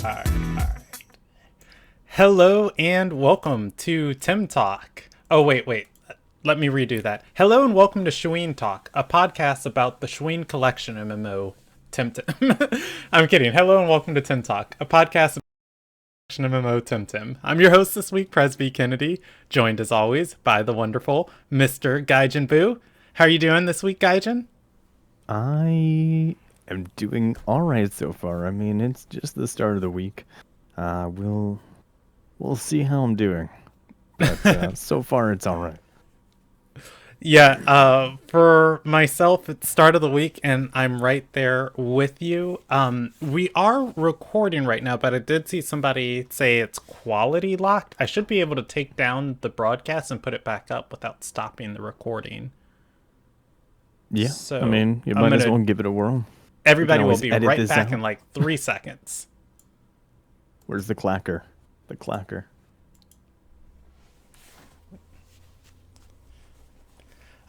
All right. Hello and welcome to Temtalk. Oh, wait. Let me redo that. Hello and welcome to Shween Talk, a podcast about the Shween Collection MMO. I'm kidding. Hello and welcome to Tim Talk, a podcast about the collection MMO Tim. I'm your host this week, Presby Kennedy, joined as always by the wonderful Mr. Gaijin Boo. How are you doing this week, Gaijin? I am doing all right so far. I mean, it's just the start of the week. We'll see how I'm doing, but so far it's all right. Yeah, for myself, it's start of the week, and I'm right there with you. We are recording right now, but I did see somebody say it's quality locked. I should be able to take down the broadcast and put it back up without stopping the recording. Yeah, So I mean, you I'm might as gonna. well give it a whirl. Everybody will always be edit right this back out. in like 3 seconds. Where's the clacker? The clacker.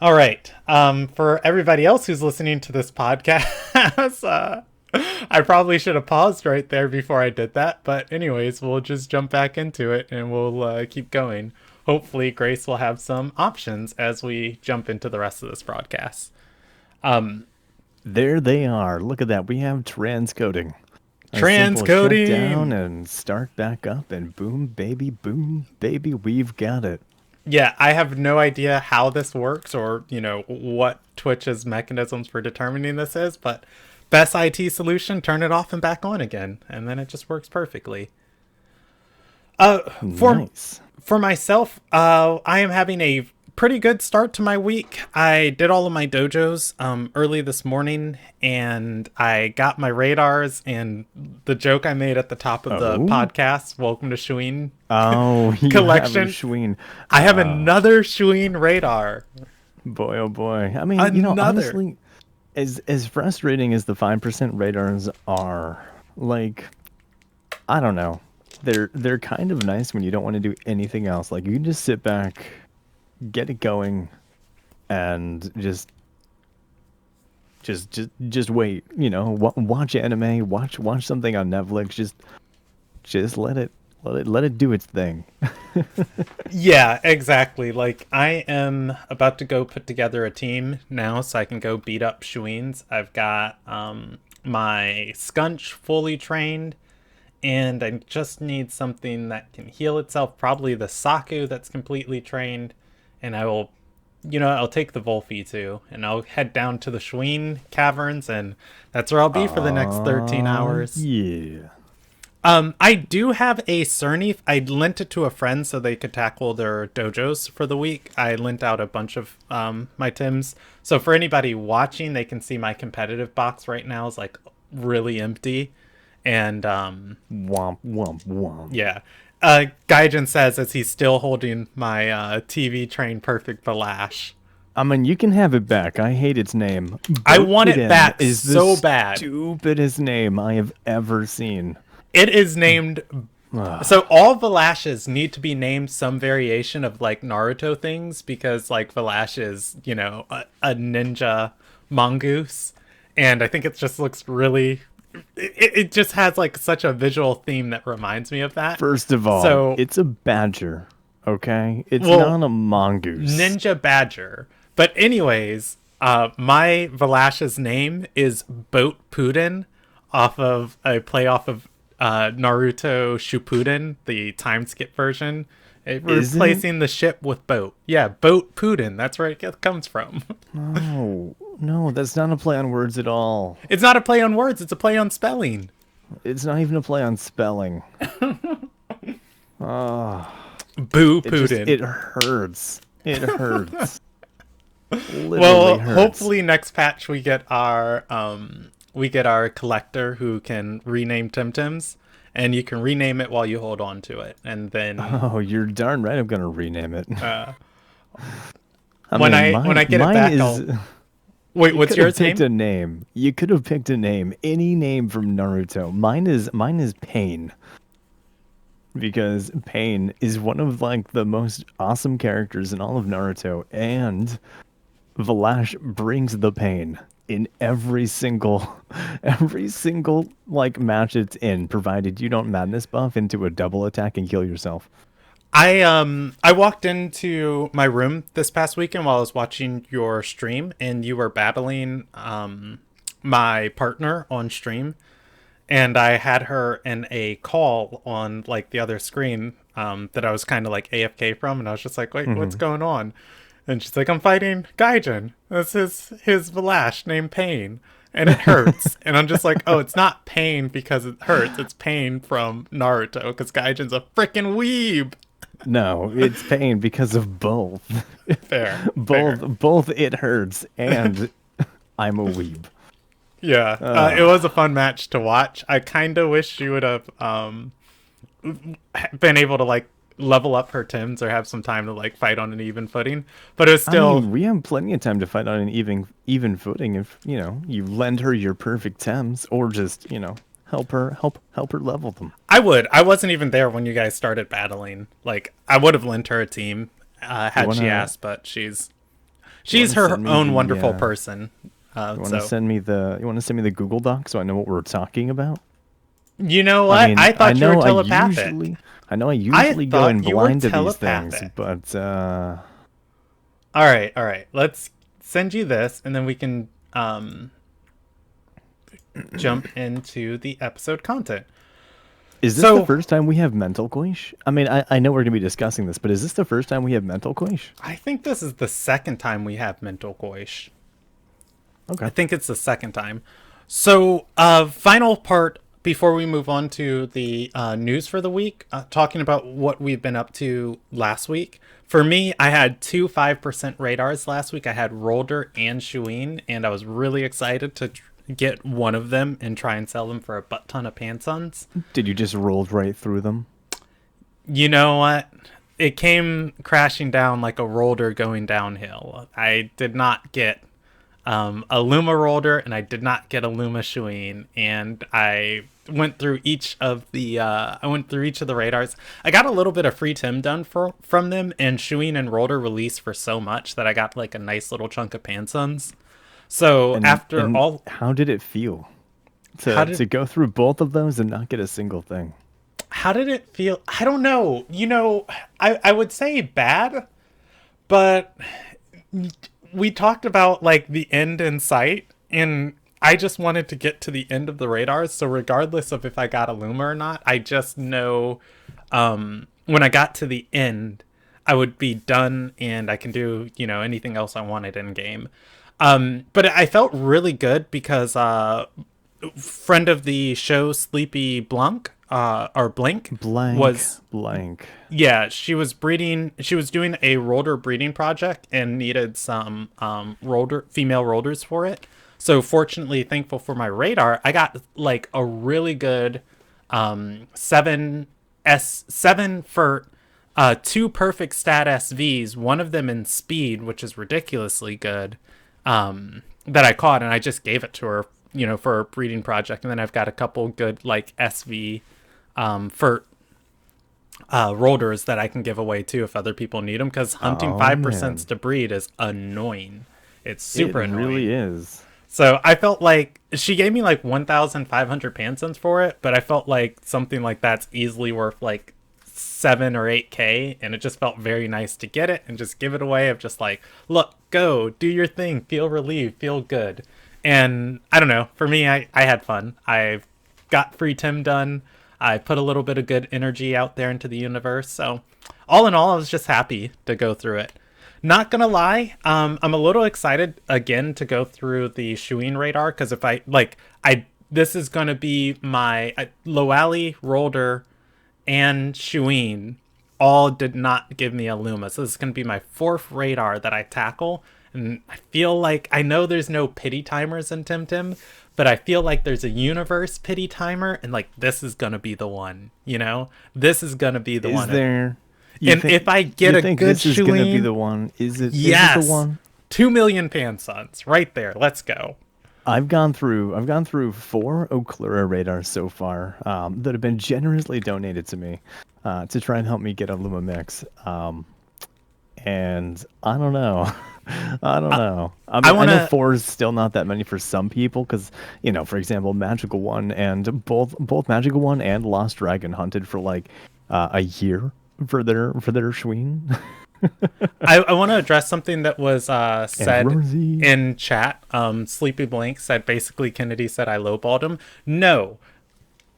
All right. For everybody else who's listening to this podcast, I probably should have paused right there before I did that. But anyways, we'll just jump back into it and we'll keep going. Hopefully, Grace will have some options as we jump into the rest of this broadcast. There they are. Look at that. We have transcoding. A simple shut down Transcoding! and start back up, and boom, baby, we've got it. Yeah, I have no idea how this works or, what Twitch's mechanisms for determining this is, but best IT solution, turn it off and back on again, and then it just works perfectly. For Nice. for myself, I am having a pretty good start to my week. I did all of my dojos early this morning, and I got my radars. And the joke I made at the top of the Oh. podcast, "Welcome to Shween Oh, you Collection." have a Shween. I have another Shween radar. Boy, oh boy. I mean, Another. honestly, as frustrating as the 5% radars are, like, I don't know. They're kind of nice when you don't want to do anything else. Like, you can just sit back, get it going, and just wait. Watch anime, watch something on Netflix. Just let it do its thing. Yeah, exactly. Like, I am about to go put together a team now so I can go beat up Shweens. I've got my Skunch fully trained, and I just need something that can heal itself. Probably the Saku that's completely trained, and I'll take the Volphy too, and I'll head down to the Shween caverns, and that's where I'll be for the next 13 hours. Yeah. I do have a Cerny. I lent it to a friend so they could tackle their dojos for the week. I lent out a bunch of my Tems. So for anybody watching, they can see my competitive box right now is like really empty. And Womp womp womp. yeah. Gaijin says as he's still holding my TV Train Perfect Valash. I mean, you can have it back. I hate its name. I want it back is so the bad. Stupidest name I have ever seen. It is named. So all Valashes need to be named some variation of like Naruto things because like Valash is, a ninja mongoose. And I think it just looks really. It just has like such a visual theme that reminds me of that. First of all, So- it's a badger, okay? It's Well, not a mongoose. Ninja Badger. But anyways, my Valash's name is Boat Puden off of a play off of Naruto Shippuden, the time skip version. Replacing the ship with boat. Yeah, Boat Puden. That's where it comes from. No, that's not a play on words at all. It's not a play on words. It's a play on spelling. It's not even a play on spelling. Boo Puden. It hurts. It hurts. Literally Well, hurts. hopefully next patch we get our collector who can rename Temtems, and you can rename it while you hold on to it, and then Oh, you're darn right. I'm gonna rename it. when I get it back, I'll. Wait, what's You could yours have picked name? a name. You could have picked a name. Any name from Naruto. Mine is Pain. Because Pain is one of like the most awesome characters in all of Naruto, and Valash brings the pain. in every single like match it's in, provided you don't madness buff into a double attack and kill yourself. I walked into my room this past weekend while I was watching your stream, and you were battling my partner on stream, and I had her in a call on like the other screen that I was kind of like AFK from, and I was just like, wait, what's Hmm. going on? And she's like, I'm fighting Gaijin. That's his Valash named Pain. And it hurts. And I'm just like, oh, it's not pain because it hurts. It's pain from Naruto because Gaijin's a freaking weeb. No, it's pain because of both. Fair, fair. Both it hurts and I'm a weeb. Yeah, it Uh, was a fun match to watch. I kind of wish she would have been able to like level up her Tims or have some time to like fight on an even footing. But it was I still, mean, we have plenty of time to fight on an even footing if, you know, you lend her your perfect Tems or just, you know, help her level them. I would. I wasn't even there when you guys started battling. Like, I would have lent her a team You had she wanna asked, but she's you she's wanna her send me own the wonderful person. So you wanna send me the Google Doc so I know what we're talking about? you know I what? mean, I thought you were telepathic. I I usually go in thought you were blind to these things, telepathic. but All right, all right. Let's send you this, and then we can jump into the episode content. is this the So first time we have mental quiche? I mean, I know we're gonna be discussing this, but is this the first time we have mental quiche? I think this is the second time we have mental goish. I Okay. think it's the second time. So, final part before we move on to the news for the week, talking about what we've been up to last week. For me, I had two 5% radars last week. I had Rolder and Shuin, and I was really excited to get one of them and try and sell them for a butt ton of pansons. Did you just roll right through them? You know what? It came crashing down like a Rolder going downhill. I did not get a Luma Rolder, and I did not get a Luma Shuin, and I went through each of the radars. I got a little bit of free Tim done from them, and Shuin and Rolder released for so much that I got like a nice little chunk of Pansons. So after And all, how did it feel how to did go through both of those and not get a single thing? how did it feel? I don't know. You know, I would say bad, but we talked about like the end in sight, and I just wanted to get to the end of the radars. So regardless of if I got a Luma or not, I just know when I got to the end, I would be done and I can do, you know, anything else I wanted in game. But I felt really good because friend of the show, Sleepy Blunk, or Blink, Blank, was blank. yeah, she was breeding. She was doing a roller breeding project and needed some roller female rollers for it. So fortunately, thankful for my radar, I got like a really good 7 for two perfect stat SVs. One of them in speed, which is ridiculously good. That I caught, and I just gave it to her, you know, for a breeding project. And then I've got a couple good like SV for rollers that I can give away too if other people need them, because hunting Oh 5% man, to breed is annoying. It's it super really annoying. is. So I felt like she gave me like 1,500 pansons for it, but I felt like something like that's easily worth like 7 or 8K, and it just felt very nice to get it and just give it away. Of just like, look, go do your thing, feel relieved, feel good. And I don't know, for me, I had fun. I got free Tim done. I put a little bit of good energy out there into the universe. So all in all, I was just happy to go through it. Not gonna lie, I'm a little excited again to go through the Shuin radar, because if I like, I this is gonna be my Loali, Rolder, and Shuin all did not give me a Luma. So this is going to be my fourth radar that I tackle. And I feel like, I know there's no pity timers in Tim, but I feel like there's a universe pity timer. And like, this is going to be the one, you know? This is going to be the Is one. there? And if I get You a think good this is gonna be Shuin, the one? Is it the yes, one? 2 million Pansons right there. Let's go. I've gone through four Oclura radars so far that have been generously donated to me to try and help me get a Luma mix. and I don't know. I don't I, know. I I mean, I want know to. four is still not that many for some people because, for example, Magical One and both Magical One and Lost Dragon hunted for like a year for their Schween. I want to address something that was And said Rosie. in chat. Sleepy Blank said basically Kennedy said I lowballed him. No,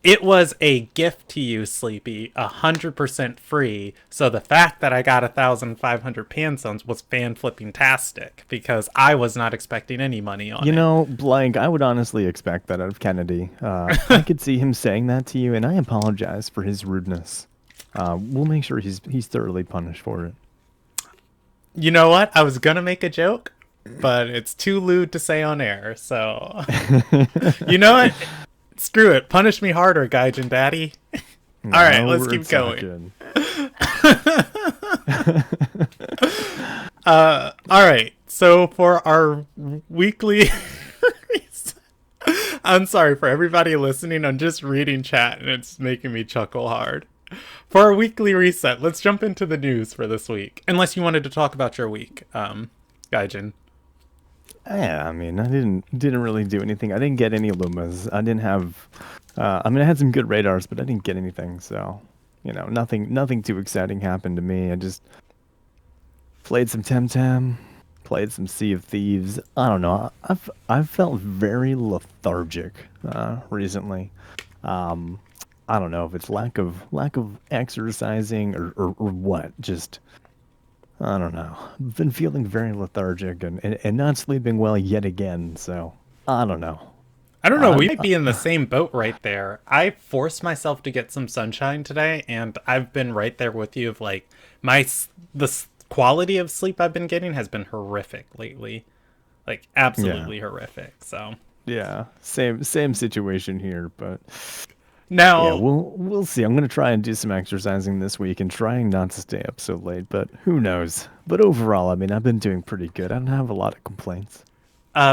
it was a gift to you, Sleepy, 100% free. So the fact that I got 1,500 pansons was fan flipping tastic because I was not expecting any money on it. Blank, I would honestly expect that out of Kennedy. I could see him saying that to you, and I apologize for his rudeness. We'll make sure he's thoroughly punished for it. You know what? I was gonna make a joke, but it's too lewd to say on air. So you know what? Screw it. Punish me harder, Gaijin Daddy. All right, Now let's we're keep going. talking. All right. So for our weekly I'm sorry for everybody listening. I'm just reading chat and it's making me chuckle hard. For our weekly reset, let's jump into the news for this week. Unless you wanted to talk about your week, Gaijin. Yeah, I mean, I didn't really do anything. I didn't get any Lumas. I didn't have. I mean, I had some good radars, but I didn't get anything. So, nothing too exciting happened to me. I just played some Temtem, played some Sea of Thieves. I don't know. I've felt very lethargic recently. Um, I don't know if it's lack of exercising or what. Just I don't know. I've been feeling very lethargic and not sleeping well yet again. So I don't know. I don't know. We I'm might be in the same boat right there. I forced myself to get some sunshine today, and I've been right there with you. Of like the quality of sleep I've been getting has been horrific lately, like yeah, absolutely horrific. So yeah. Same situation here, but yeah, now we'll see. I'm gonna try and do some exercising this week and trying not to stay up so late. But who knows? But overall, I mean, I've been doing pretty good. I don't have a lot of complaints.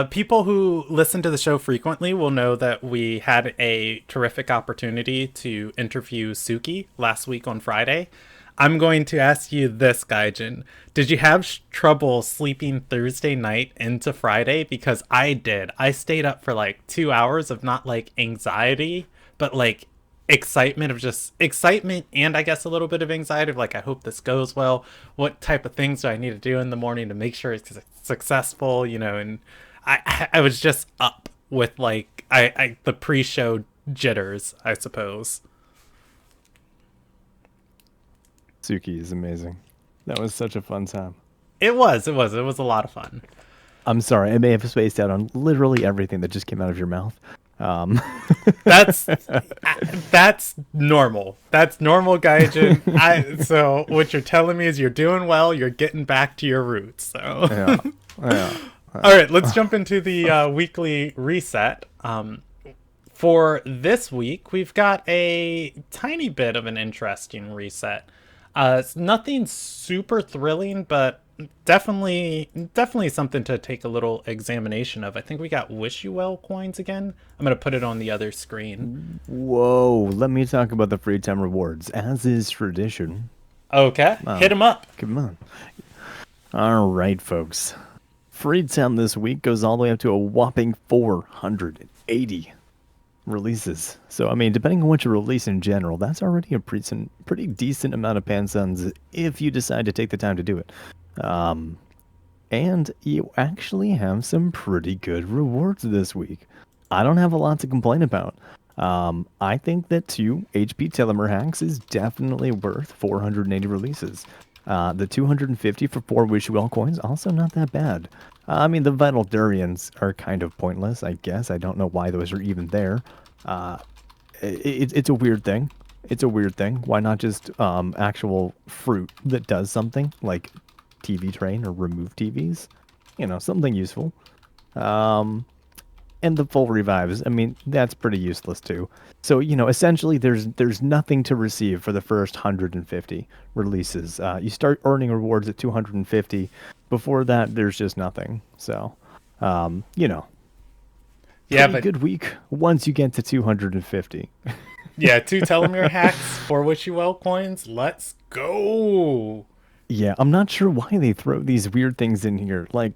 People who listen to the show frequently will know that we had a terrific opportunity to interview Suki last week on Friday. I'm going to ask you this, Gaijin. Did you have trouble sleeping Thursday night into Friday? Because I did. I stayed up for like 2 hours of not like anxiety, but like excitement of just excitement and I guess a little bit of anxiety of like, I hope this goes well. What type of things do I need to do in the morning to make sure it's successful, and I was just up with like I the pre-show jitters, I suppose. Suki is amazing. That was such a fun time. It was a lot of fun. I'm sorry, I may have spaced out on literally everything that just came out of your mouth. Um, That's that's normal. That's normal, Gaijin. So what you're telling me is you're doing well. You're getting back to your roots. So yeah, yeah. all right, let's jump into the weekly reset. For this week, we've got a tiny bit of an interesting reset. It's nothing super thrilling, but definitely something to take a little examination of. I think we got Wish You Well coins again. I'm gonna put it on the other screen. Whoa, let me talk about the free time rewards, as is tradition. Okay, hit Oh, him up. come on. All right, folks. Free time this week goes all the way up to a whopping 480 releases. So, I mean, depending on what you release in general, that's already a pretty decent amount of Pansons if you decide to take the time to do it. Um, and you actually have some pretty good rewards this week. I don't have a lot to complain about. I think that 2 HP telomere hacks is definitely worth 480 releases. The 250 for 4 Wish You Well coins, also not that bad. I mean, the Vital Durians are kind of pointless, I guess. I don't know why those are even there. Uh, it's a weird thing. It's a weird thing. Why not just actual fruit that does something, like TV train or remove TVs? Something useful. Um, and the full revives. I mean, that's pretty useless too. So, essentially, there's nothing to receive for the first 150 releases. You start earning rewards at 250. Before that, there's just nothing. So, um, you know, Yeah, pretty but good week once you get to 250. yeah, 2 telomere hacks, 4 Wish You Well coins. Let's go. Yeah, I'm not sure why they throw these weird things in here. Like,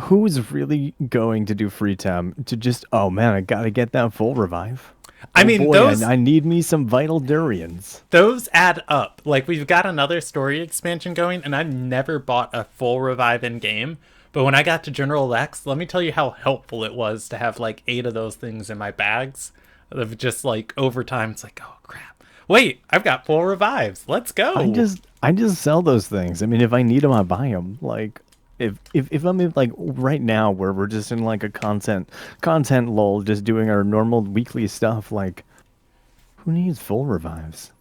who's really going to do free time to just, oh man, I gotta get that full revive. I Oh mean, boy, I need me some vital durians. those add up. Like we've got another story expansion going, and I've never bought a full revive in game. But when I got to General X, let me tell you how helpful it was to have like 8 of those things in my bags. Of just like over time, it's like, oh crap. Wait, I've got full revives. Let's go. I just sell those things. I mean, if I need them, I buy them. Like, if I'm in, like right now where we're just in like a content lull, just doing our normal weekly stuff, like who needs full revives?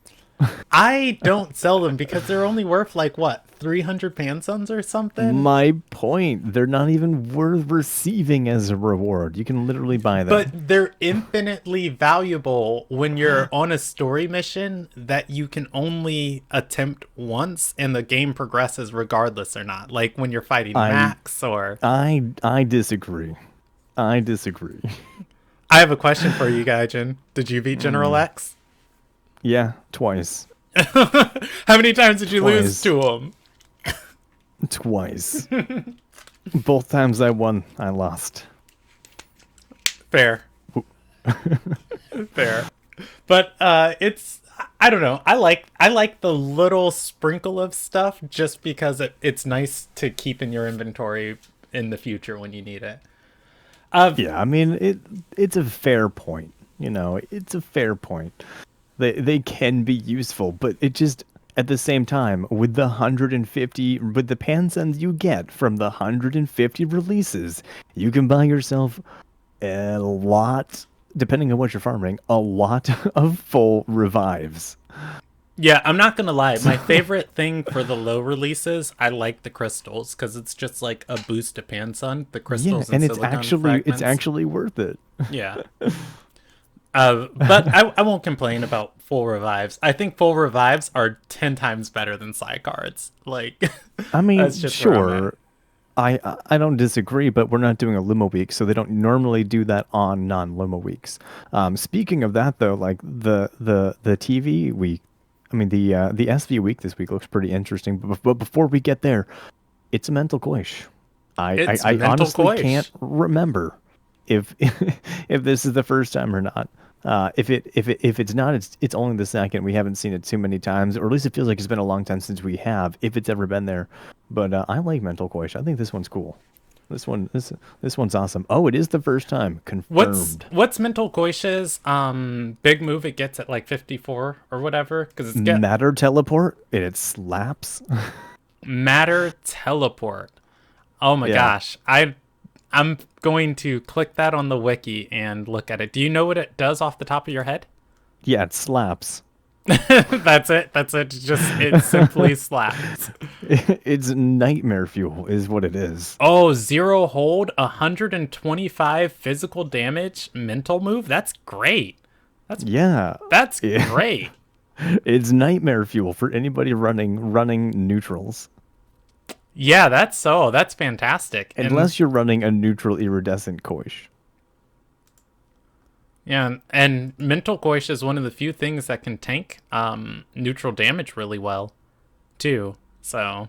I don't sell them because they're only worth like what, 300 pansons or something? My point, they're not even worth receiving as a reward. You can literally buy But them. they're infinitely valuable when you're on a story mission that you can only attempt once and the game progresses regardless or not. Like when you're fighting I Max or I disagree. I disagree. I have a question for you, Gaijin. Did you beat General X? Yeah, twice. How many times did you lose Twice. to him? Twice. Both times I won, I lost. Fair. Fair. But it's I don't know. I like the little sprinkle of stuff just because it's nice to keep in your inventory in the future when you need it. Yeah, I mean it's a fair point. You know, it's a fair point. They can be useful, but it just at the same time with the 150 with the pansons you get from the 150 releases, you can buy yourself a lot, depending on what you're farming, a lot of full revives. Yeah, I'm not gonna lie. My favorite thing for the low releases, I like the crystals because it's just like a boost to Pansun. The Yeah, crystals and and silicon it's fragments. actually worth it. Yeah. But I won't complain about full revives. I think full revives are 10 times better than side cards. Like, I that's mean, just where I'm at. sure, I don't disagree, but we're not doing a limo week, so they don't normally do that on non-limo weeks. Speaking of that, though, like the TV week, I mean the SV week this week looks pretty interesting. But before we get there, it's a mental quish. It's I mental honestly can't coish. remember if if this is the first time or not. If it's not, it's only the second. We haven't seen it too many times, or at least it feels like it's been a long time since we have, if it's ever been there. But I like Mental Coish. I think this one's cool. This one's awesome. Oh, it is the first time confirmed. What's mental coish's big move it gets at like 54 or whatever? Because it's get Matter teleport and it slaps. matter teleport. Oh my Yeah, gosh. I'm going to click that on the wiki and look at it. Do you know what it does off the top of your head? yeah, it slaps. That's it. That's it. Just it simply slaps. It's nightmare fuel, is what it is. Oh, zero hold, 125 physical damage, mental move. That's great. That's Yeah, that's yeah. great. It's nightmare fuel for anybody running neutrals. Yeah, that's fantastic. And Unless you're running a neutral iridescent Koish. yeah, and mental coish is one of the few things that can tank neutral damage really well too. So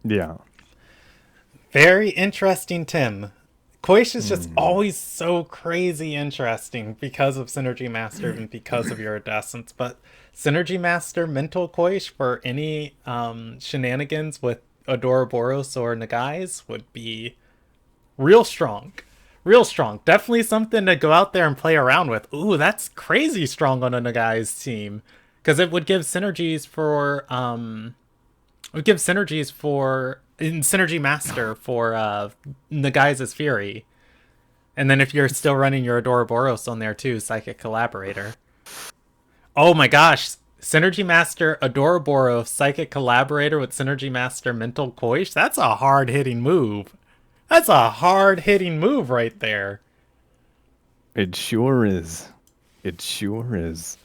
Yeah. very interesting, Tim. Koish is just always so crazy interesting because of Synergy Master and because of your iridescence. But Synergy Master Mental Koish for any shenanigans with Adoraboros or Nagais would be real strong. Real strong. Definitely something to go out there and play around with. Ooh, that's crazy strong on a Nagai's team. Because it would give synergies for it would give synergies for in Synergy Master for Nagai's Fury. And then if you're still running your Adoraboros on there too, Psychic Collaborator. Oh my gosh. Synergy Master Adoraboros Psychic Collaborator with Synergy Master Mental Coish. That's a hard hitting move. That's a hard hitting move right there. It sure is. It sure is.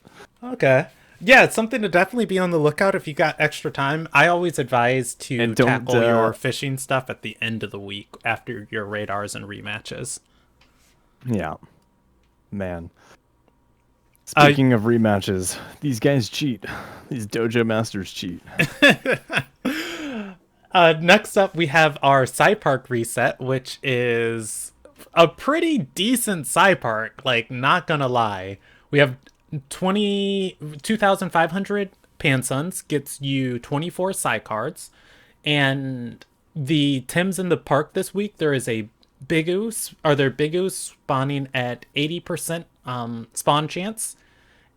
Okay. Yeah, it's something to definitely be on the lookout if you got extra time. I always advise to And don't tackle your fishing stuff at the end of the week after your radars and rematches. yeah. Man. Uh, Speaking of rematches, these guys cheat. These dojo masters cheat. Next up, we have our Park reset, which is a pretty decent Park. Like, not gonna lie, we have 2,500 Pansuns gets you 24 cards, and the Tems in the park this week. There is a Bigoos spawning at 80% spawn chance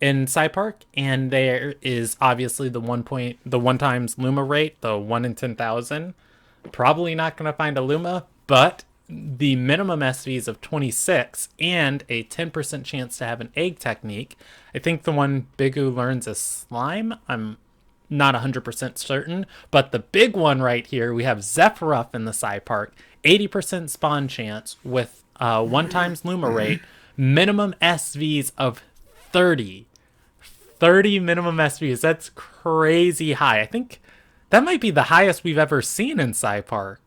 in Park, and there is obviously the one times Luma rate, the 1 in 10,000. Probably not going to find a Luma, but the minimum SVs of 26 and a 10% chance to have an egg technique. I think the one Bigu learns is slime. I'm not 100% certain, but the big one right here, we have Zephyruff in the Park, 80% spawn chance with 1 times Luma rate, minimum SVs of 30. 30 minimum SVs. That's crazy high. I think that might be the highest we've ever seen in Park.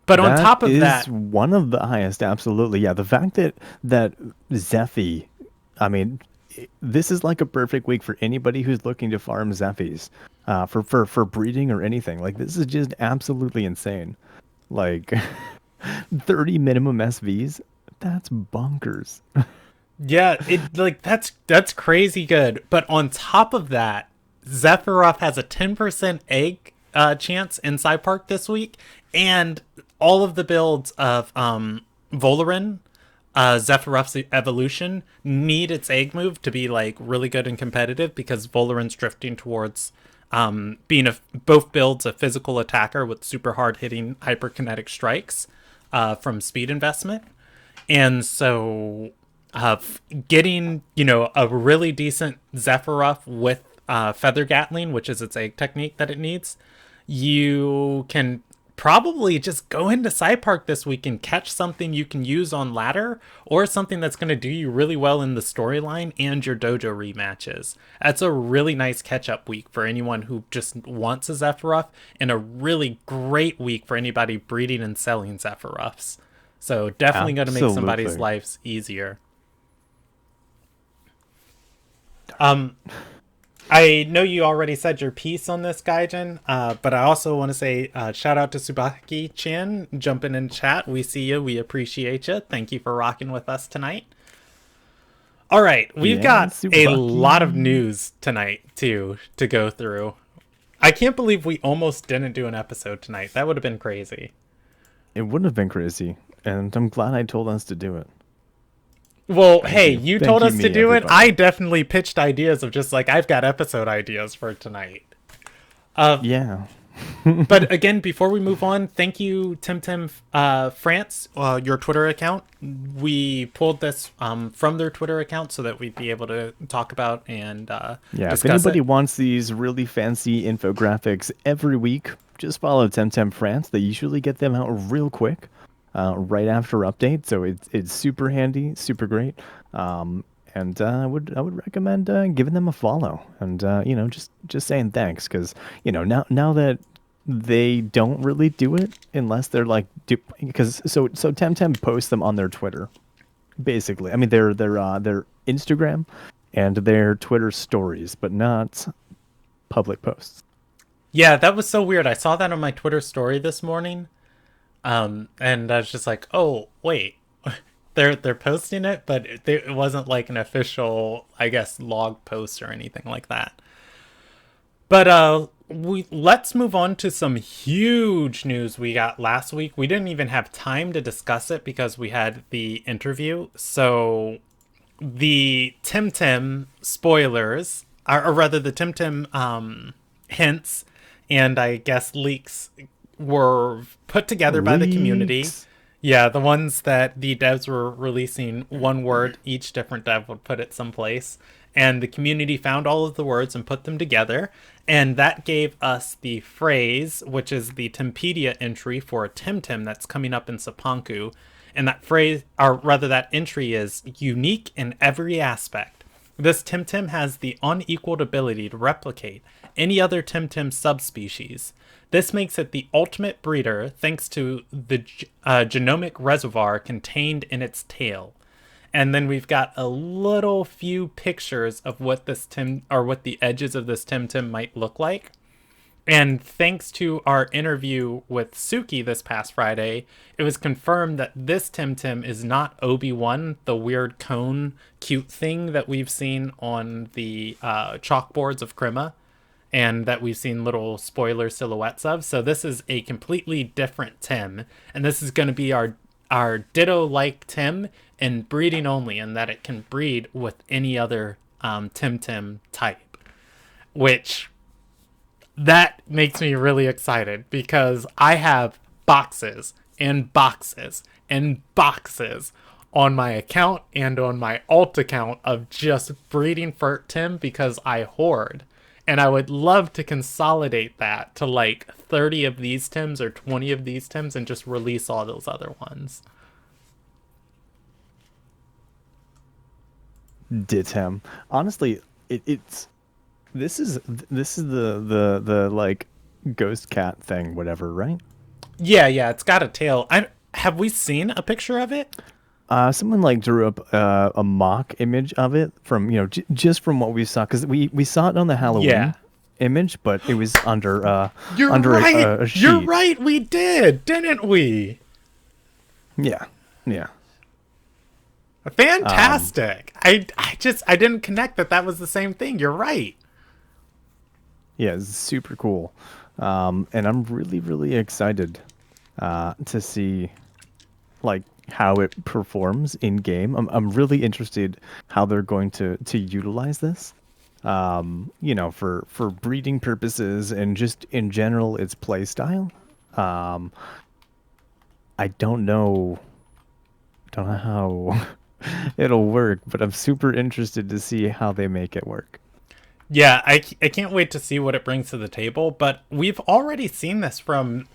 But on top of that, one of the highest, absolutely. Yeah, the fact that Zephy, I mean, this is like a perfect week for anybody who's looking to farm Zephies, for breeding or anything. Like, this is just absolutely insane. Like, 30 minimum SVs, that's bonkers. yeah, that's crazy good. But on top of that, Zephyroth has a 10% egg chance in Park this week, and all of the builds of Volarin, Zephyroth's evolution, need its egg move to be like really good and competitive, because Volarin's drifting towards being both builds a physical attacker with super hard hitting hyperkinetic strikes from speed investment. And so getting, a really decent Zephyroth with Feather Gatling, which is its egg technique that it needs, you can probably just go into Park this week and catch something you can use on ladder, or something that's going to do you really well in the storyline and your dojo rematches. That's a really nice catch-up week for anyone who just wants a Zephyroth, and a really great week for anybody breeding and selling Zephyroths. So definitely going to make somebody's lives easier. I know you already said your piece on this, Gaijin, but I also want to say shout out to Subaki-chan jumping in chat. We see you. We appreciate you. Thank you for rocking with us tonight. All right. We've got Subaki. A lot of news tonight, too, to go through. I can't believe we almost didn't do an episode tonight. That would have been crazy. It would have been crazy, and I'm glad I told us to do it. Well, hey, you told us to do it. I definitely pitched ideas of just like, I've got episode ideas for tonight. Yeah. But again, before we move on, thank you, Temtem France, your Twitter account. We pulled this from their Twitter account so that we'd be able to talk about and if anybody wants these really fancy infographics every week, just follow Temtem France. They usually get them out real quick. Right after update, so it's super handy, super great, and I would recommend giving them a follow, and just saying thanks, because now that they don't really do it unless they're like because so Temtem posts them on their Twitter, basically. I mean their Instagram and their Twitter stories, but not public posts. Yeah, that was so weird. I saw that on my Twitter story this morning. And I was just like, oh, wait, they're posting it, but it wasn't like an official, I guess, log post or anything like that. But let's move on to some huge news we got last week. We didn't even have time to discuss it because we had the interview. So the Temtem spoilers, or rather the Temtem hints and I guess leaks were put together by the community. Yeah, the ones that the devs were releasing one word, each different dev would put it someplace. And the community found all of the words and put them together. And that gave us the phrase, which is the Tempedia entry for a Temtem that's coming up in Sapanku. And that phrase, or rather that entry, is unique in every aspect. This Temtem has the unequaled ability to replicate any other Temtem subspecies. This makes it the ultimate breeder thanks to the genomic reservoir contained in its tail. And then we've got a little few pictures of what this what the edges of this Temtem might look like. And thanks to our interview with Suki this past Friday, it was confirmed that this Tim is not Obi-Wan, the weird cone cute thing that we've seen on the chalkboards of Krima and that we've seen little spoiler silhouettes of. So this is a completely different Tim, and this is going to be our ditto-like Tim and breeding only, in that it can breed with any other Tim type, which that makes me really excited because I have boxes and boxes and boxes on my account and on my alt account of just breeding for Tim because I hoard. And I would love to consolidate that to like 30 of these Tims or 20 of these Tims and just release all those other ones. Ditem. Honestly, it's this is the like ghost cat thing, whatever, right? Yeah, it's got a tail. I have we seen a picture of it? Someone like drew up a mock image of it from just from what we saw because we saw it on the Yeah. Halloween image, but it was under You're under right. a You're sheet. right. We did, didn't we? Yeah, yeah. Fantastic. I didn't connect that was the same thing. You're right. Yeah, it's super cool. And I'm really, really excited to see like how it performs in game. I'm really interested how they're going to utilize this. For breeding purposes and just in general its play style. Um, I don't know how it'll work, but I'm super interested to see how they make it work. Yeah, I can't wait to see what it brings to the table, but we've already seen this from,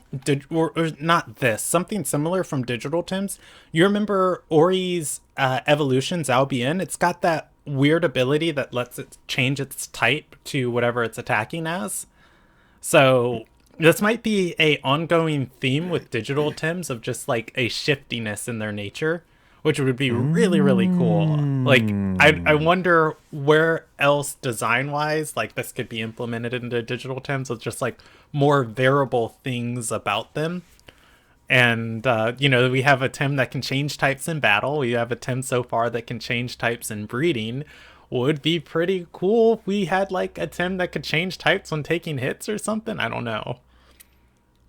or not this, something similar from Digital Tims. You remember Ori's Evolutions Albion? It's got that weird ability that lets it change its type to whatever it's attacking as. So this might be a ongoing theme with Digital Tims of just like a shiftiness in their nature, which would be really really cool. Like I Mm. wonder where else design wise like this could be implemented into Digital Tims with just like more variable things about them. And we have a Tim that can change types in battle. We have a Tim so far that can change types in breeding. Would be pretty cool if we had like a Tim that could change types when taking hits or something. I don't know.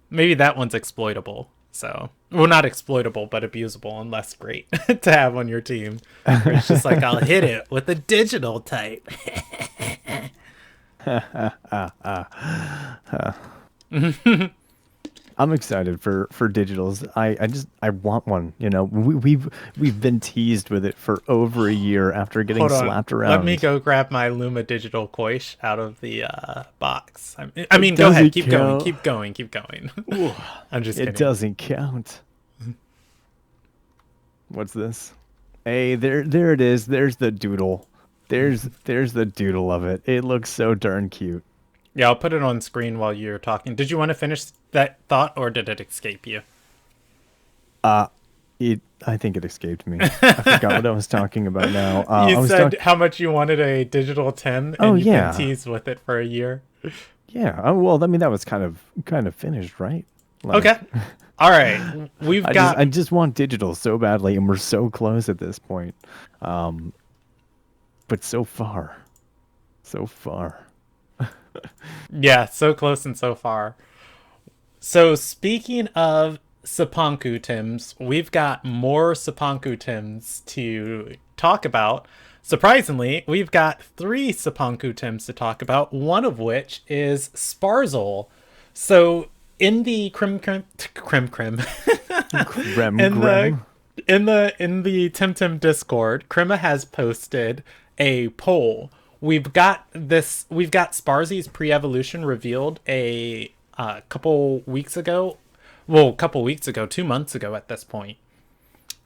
Maybe that one's exploitable. So, well, not exploitable, but abusable and less great to have on your team. Where it's just like, I'll hit it with a digital type. I'm excited for digitals. I want one. We've been teased with it for over a year after getting Hold on. slapped Let me around. go grab my Luma Digital Koish out of the box. I It mean, go ahead. doesn't Keep going. count. Keep going. Keep going. I'm just It kidding. doesn't count. What's this? Hey, there it is. There's the doodle. There's the doodle of it. It looks so darn cute. Yeah, I'll put it on screen while you're talking. Did you want to finish that thought or did it escape you? Uh, I think it escaped me. I forgot what I was talking about now. You I was said talking. how much you wanted a digital Tim Oh and you've been yeah, teased with it for a year. yeah. Well, I mean that was kind of finished, right? Okay. Like, All right. We've got I just want digital so badly, and we're so close at this point. Um, but so far, so far. yeah, so close and so far. So speaking of Sapanku Tims, we've got more Sapanku Tims to talk about. Surprisingly, we've got three Sapanku Tims to talk about, one of which is Sparzel. So in the Crim Grem in the grem. in the Tim Discord, Krima has posted a poll. We've got Sparzy's pre-evolution revealed a couple weeks ago. Well, a couple weeks ago, 2 months ago at this point.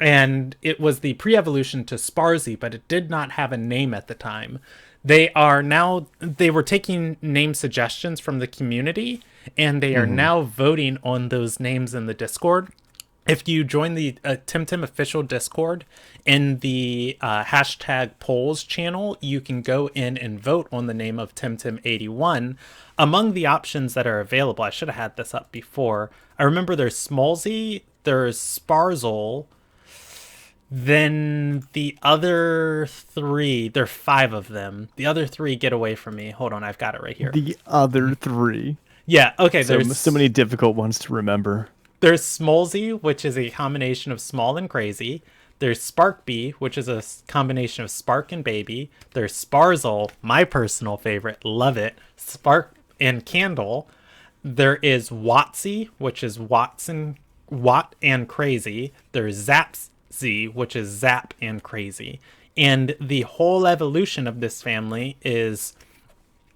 And it was the pre-evolution to Sparzy, but it did not have a name at the time. They were taking name suggestions from the community, and they are now voting on those names in the Discord. if you join the Temtem official Discord in the hashtag polls channel, you can go in and vote on the name of Temtem81. Among the options that are available, I should have had this up before. I remember there's Smallsy, there's Sparzel, then the other three, there are five of them. The other three get away from me. Hold on, I've got it right here. The other three. Yeah, okay, So many difficult ones to remember. there's Smolzy, which is a combination of small and crazy. There's Sparkbee, which is a combination of Spark and Baby. There's Sparzel, my personal favorite, love it. Spark and Candle. There is Watsy, which is Watt and Crazy. There's Zapsy, which is Zap and Crazy. And the whole evolution of this family is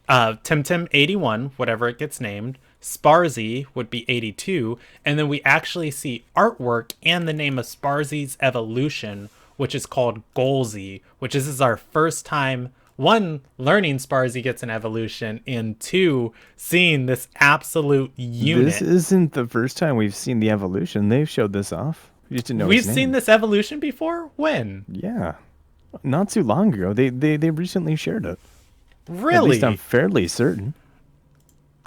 Temtem 81, whatever it gets named. Sparzy would be 82. And then we actually see artwork and the name of Sparzy's evolution, which is called Golzy, which is our first time, one, learning Sparzy gets an evolution, and two, seeing this absolute unit. This isn't the first time we've seen the evolution. They've showed this off. You just didn't know We've his name. seen this evolution before? When? Yeah. Not too long ago. They recently shared it. At Really? least I'm fairly certain.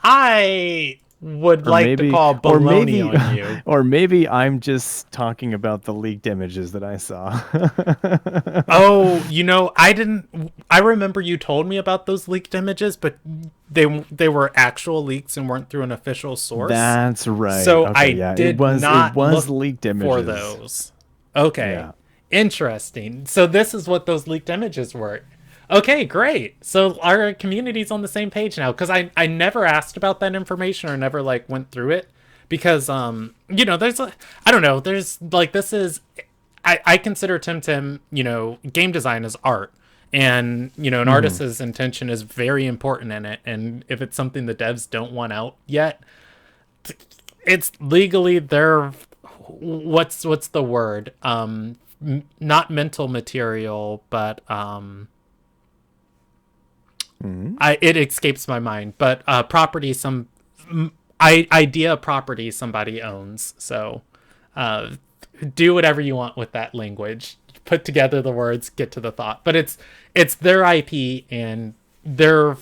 I would like to call baloney on you. Or maybe I'm just talking about the leaked images that I saw. Oh, I remember you told me about those leaked images, but they were actual leaks and weren't through an official source. That's right. So okay, yeah. did it was look leaked images for those. Okay. Yeah. Interesting. So this is what those leaked images were. Okay, great. So our community's on the same page now, because I never asked about that information or never like went through it, because there's I don't know, there's like, this is, I consider Temtem, game design as art, and an artist's intention is very important in it, and if it's something the devs don't want out yet, it's legally their, what's the word, not mental material, but it escapes my mind, but property, idea property somebody owns. So do whatever you want with that language. Put together the words, get to the thought. But it's their IP and their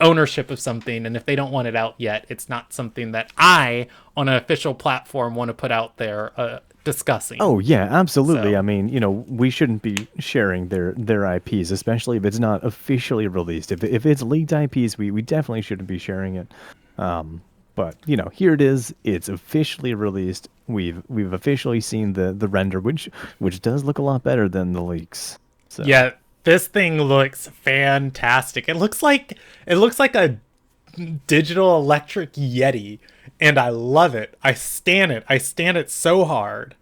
ownership of something, and if they don't want it out yet, it's not something that I, on an official platform, want to put out there discussing. Oh yeah, absolutely. So. I mean, we shouldn't be sharing their IPs, especially if it's not officially released. If it's leaked IPs, we definitely shouldn't be sharing it. But here it is. It's officially released. We've officially seen the render, which does look a lot better than the leaks. So. Yeah, this thing looks fantastic. It looks like a digital electric Yeti, and I love it. I stan it. I stan it so hard.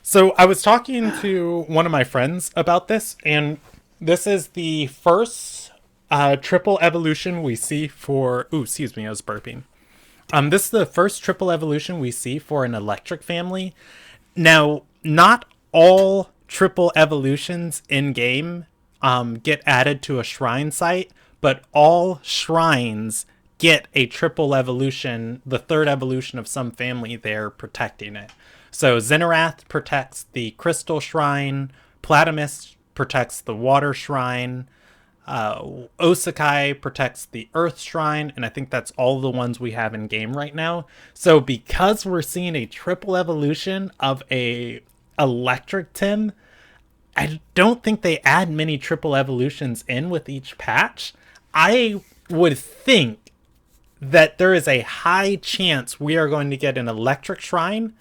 So I was talking to one of my friends about this, and this is the first triple evolution we see for... Ooh, excuse me, I was burping. This is the first triple evolution we see for an electric family. Now, not all triple evolutions in-game get added to a shrine site, but all shrines get a triple evolution, the third evolution of some family there protecting it. So Zenarath protects the crystal shrine, Platimus protects the water shrine, Osakai protects the earth shrine, and I think that's all the ones we have in game right now. So because we're seeing a triple evolution of a electric Tem, I don't think they add many triple evolutions in with each patch. I would think that there is a high chance we are going to get an electric shrine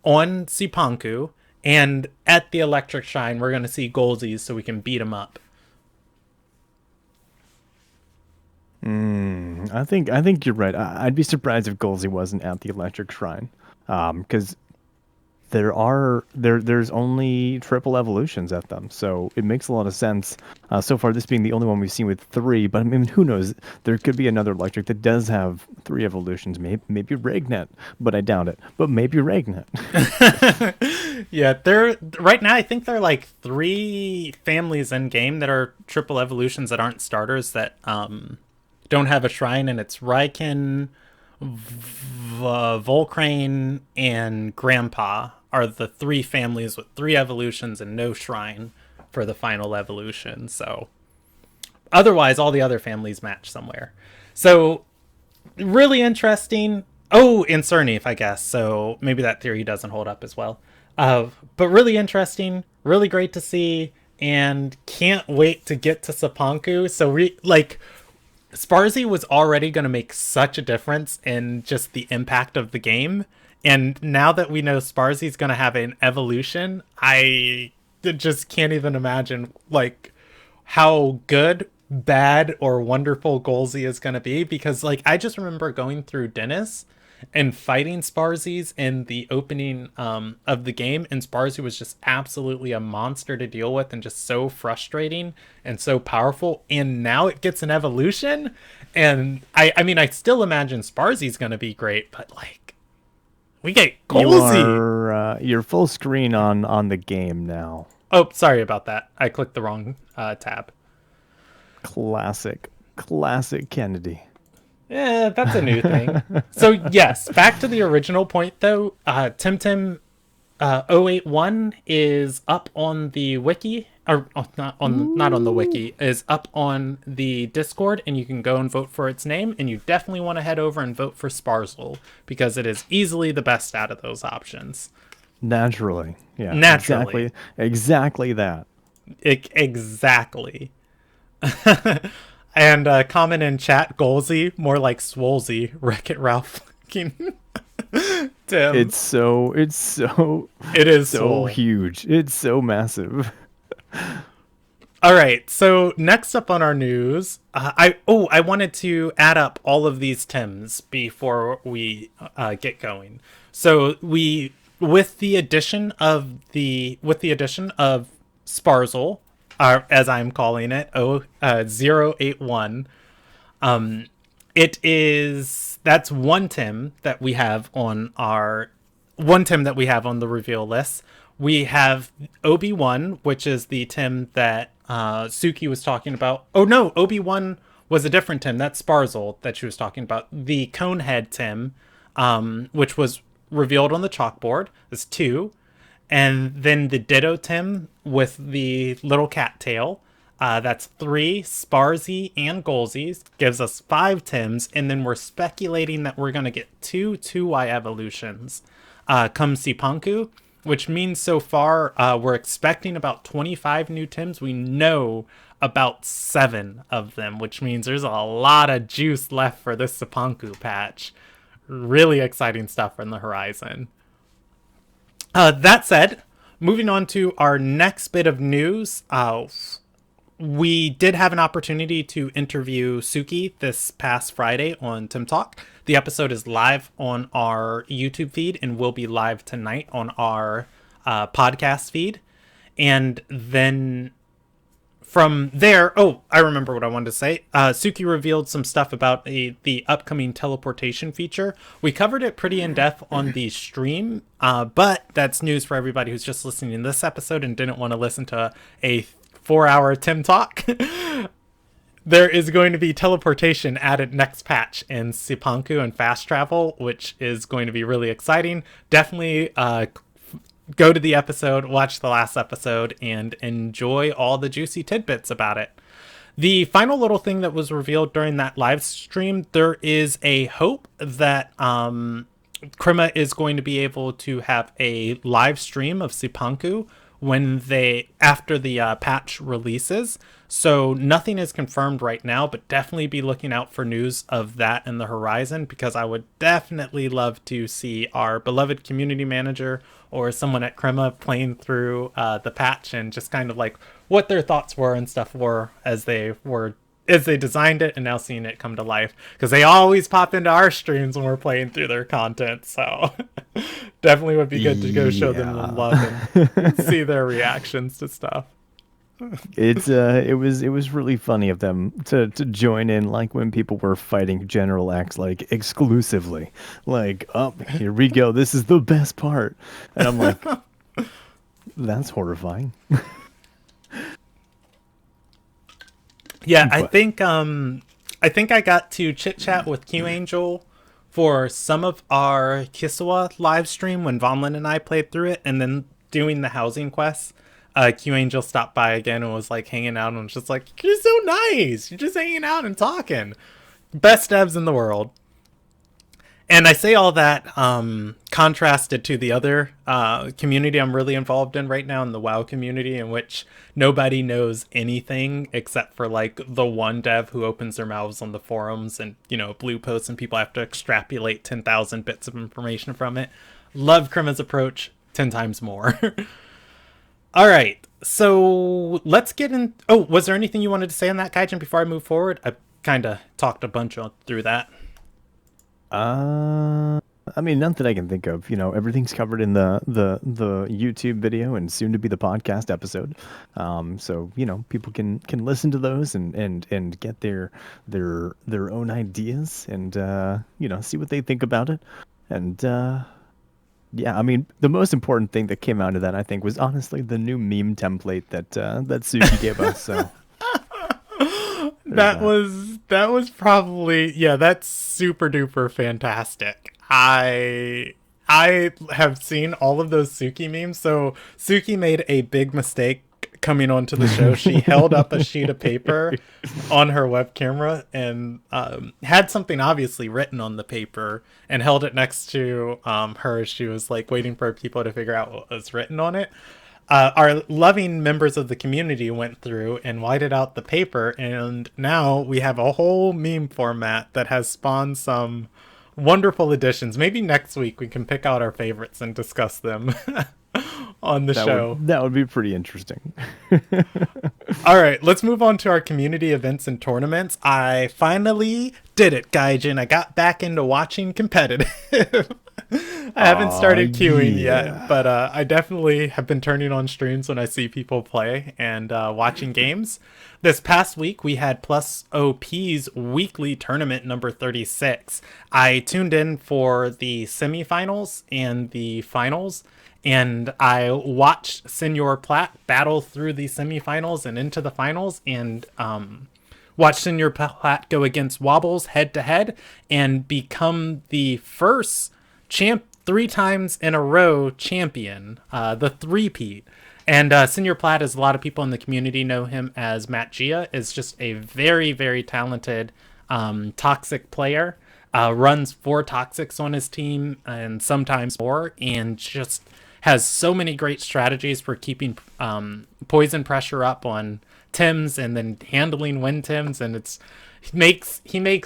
on Sipanku, and at the electric shrine we're going to see Golzies so we can beat them up. I think you're right. I'd be surprised if Golzy wasn't at the electric shrine, because there's only triple evolutions at them, so it makes a lot of sense. So far, this being the only one we've seen with 3, but I mean, who knows? There could be another electric that does have 3 evolutions. Maybe Regnet, but I doubt it. But maybe Regnet. Yeah, they're right now. I think there are like 3 families in game that are triple evolutions that aren't starters that don't have a shrine, and it's Raiken, Volcrane and Grandpa are the three families with three evolutions and no shrine for the final evolution. So otherwise, all the other families match somewhere. So really interesting. Oh, and Cerny, I guess. So maybe that theory doesn't hold up as well. But really interesting, really great to see, and can't wait to get to Sapanku. So like Sparzy was already going to make such a difference in just the impact of the game. And now that we know Sparzy's going to have an evolution, I just can't even imagine like how good, bad, or wonderful Golzy is going to be. Because like I just remember going through Dennis and fighting Sparzies in the opening of the game, and Sparzy was just absolutely a monster to deal with and just so frustrating and so powerful. And now it gets an evolution, and I mean I still imagine Sparzy's gonna be great, but like we get Golzy. You're full screen on the game now. Oh, sorry about that. I clicked the wrong tab. Classic Kennedy. Yeah, that's a new thing. So yes, back to the original point though. Temtem 081 is up on the wiki, or not on the wiki, is up on the Discord, and you can go and vote for its name. And you definitely want to head over and vote for Sparzle because it is easily the best out of those options. Naturally, yeah, Naturally, exactly that. exactly. And comment in chat, Golzy, more like Swolzy, Wreck-It Ralph. Tim. It is so Swole. huge. It's so massive. All right, so next up on our news, I wanted to add up all of these Tems before we get going. So we with the addition of Sparzle, as I'm calling it, 081. That's one Tim that we have on the reveal list. We have Obi-Wan, which is the Tim that Suki was talking about. Oh no, Obi-Wan was a different Tim. That's Sparzle that she was talking about. The Conehead Tim, which was revealed on the chalkboard, is 2. And then the Ditto Tim with the little cat tail. That's 3. Sparzy and Golzy gives us 5 Tims, and then we're speculating that we're going to get 2Y evolutions. Come Sipanku, which means so far we're expecting about 25 new Tims. We know about 7 of them, which means there's a lot of juice left for this Sipanku patch. Really exciting stuff on the horizon. That said, moving on to our next bit of news, we did have an opportunity to interview Suki this past Friday on Temtalk. The episode is live on our YouTube feed and will be live tonight on our podcast feed. And then from there, I remember what I wanted to say. Suki revealed some stuff about the upcoming teleportation feature. We covered it pretty in depth on the stream, but that's news for everybody who's just listening to this episode and didn't want to listen to a 4-hour Tim talk. There is going to be teleportation added next patch in Sipanku and fast travel, which is going to be really exciting. Definitely go to the episode, watch the last episode, and enjoy all the juicy tidbits about it. The final little thing that was revealed during that live stream, there is a hope that Krima is going to be able to have a live stream of Sipanku after the patch releases. So nothing is confirmed right now, but definitely be looking out for news of that in the horizon, because I would definitely love to see our beloved community manager or someone at Krima playing through the patch and just kind of like what their thoughts were and stuff were as they designed it, and now seeing it come to life, because they always pop into our streams when we're playing through their content. So definitely would be good to go show them some love and see their reactions to stuff. It was really funny of them to join in, like when people were fighting General X like exclusively, like, oh, here we go, this is the best part, and I'm like, that's horrifying. Yeah, I think I got to chit chat with Q Angel for some of our Kiswa live stream when Vonlin and I played through it, and then doing the housing quests. Q Angel stopped by again and was like hanging out and was just like, "You're so nice. You're just hanging out and talking." Best devs in the world. And I say all that contrasted to the other community I'm really involved in right now, in the WoW community, in which nobody knows anything except for like the one dev who opens their mouths on the forums and, you know, blue posts, and people have to extrapolate 10,000 bits of information from it. Love Krima's approach 10 times more. All right, so let's get in. Oh, was there anything you wanted to say on that, Kaijin, before I move forward? I kind of talked a bunch through that. Uh, I mean, none that I can think of. You know, everything's covered in the YouTube video and soon to be the podcast episode. So you know, people can listen to those and get their own ideas and you know, see what they think about it. And yeah, I mean, the most important thing that came out of that, I think, was honestly the new meme template that Suki gave us. So there's that that. was that was probably, yeah, that's super duper fantastic. I have seen all of those Suki memes. So Suki made a big mistake coming onto the show. She held up a sheet of paper on her web camera and had something obviously written on the paper and held it next to her. She was like waiting for people to figure out what was written on it. Our loving members of the community went through and whited out the paper, and now we have a whole meme format that has spawned some wonderful additions. Maybe next week we can pick out our favorites and discuss them on the show. That would be pretty interesting. All right, let's move on to our community events and tournaments. I finally did it, Gaijin. I got back into watching competitive. I haven't started queuing Yeah. yet, but I definitely have been turning on streams when I see people play and watching games. This past week, we had Plus OP's weekly tournament number 36. I tuned in for the semifinals and the finals, and I watched Senor Platt battle through the semifinals and into the finals, and watched Senor Platt go against Wobbles head to head and become the first three times in a row champion, the three-peat. And Senor Platt, as a lot of people in the community know him as Matt Gia, is just a very, very talented toxic player. Runs 4 toxics on his team and sometimes more, and just has so many great strategies for keeping poison pressure up on Tems and then handling wind Tems, and he makes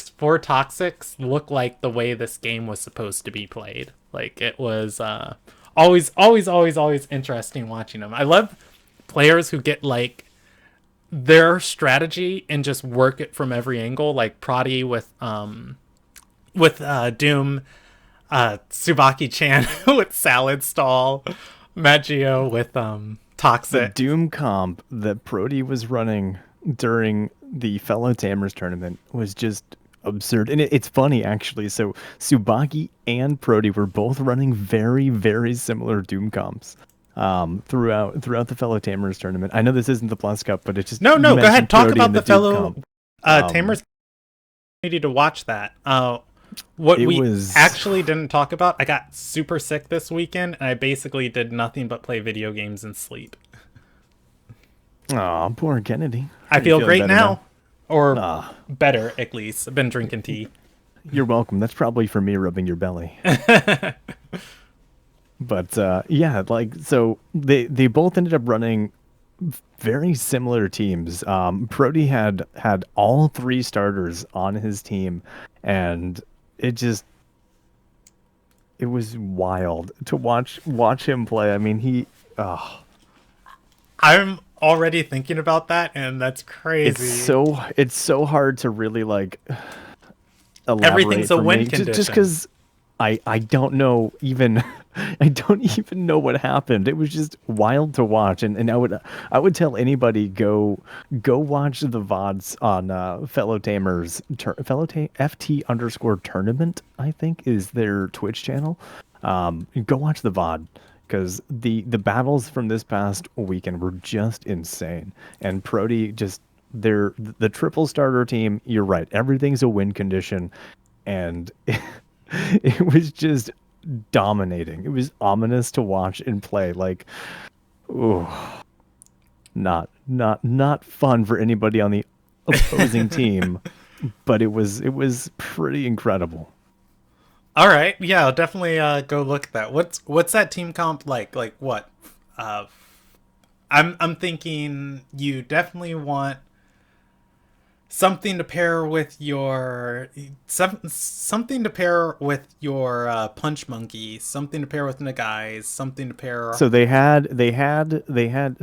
4 toxics look like the way this game was supposed to be played. Like, it was always interesting watching him. I love players who get like their strategy and just work it from every angle, like Prati with Doom, Tsubaki Chan with Salad Stall, Maggio with The Toxic. Doom comp that Brody was running during the fellow Tamers tournament was just absurd. And it's funny, actually. So Subaki and Brody were both running very, very similar Doom comps throughout the fellow Tamers tournament. I know this isn't the Plus Cup, but it's just, No, you no, go ahead. mentioned Talk Brody about and the the Doom fellow comp. Tamers. Need to watch that. What It we was actually didn't talk about, I got super sick this weekend, and I basically did nothing but play video games and sleep. Oh, poor Kennedy. I Are you feel feeling great better now. Or Ah, better, at least. I've been drinking tea. you're welcome. That's probably for me rubbing your belly. But yeah, like so they both ended up running very similar teams. Brody had all 3 starters on his team, and it just it was wild to watch him play. I mean, oh, I'm already thinking about that, and that's it's crazy. so hard to really like elaborate Everything's a for me, win just condition. because I don't know even I don't even know what happened. It was just wild to watch, and I would tell anybody go watch the VODs on fellow Tamers FT underscore tournament, I think is their Twitch channel. Go watch the VOD because the battles from this past weekend were just insane, and Prody just the triple starter team. You're right, everything's a win condition, and It was just dominating. It was ominous to watch and play. Like, ooh, not fun for anybody on the opposing team, but it was pretty incredible. All right, yeah, I'll definitely go look at that. What's that team comp like? Like what? Uh, I'm thinking you definitely want something to pair with your something to pair with your punch monkey, something to pair with Nagai's, something to pair. So they had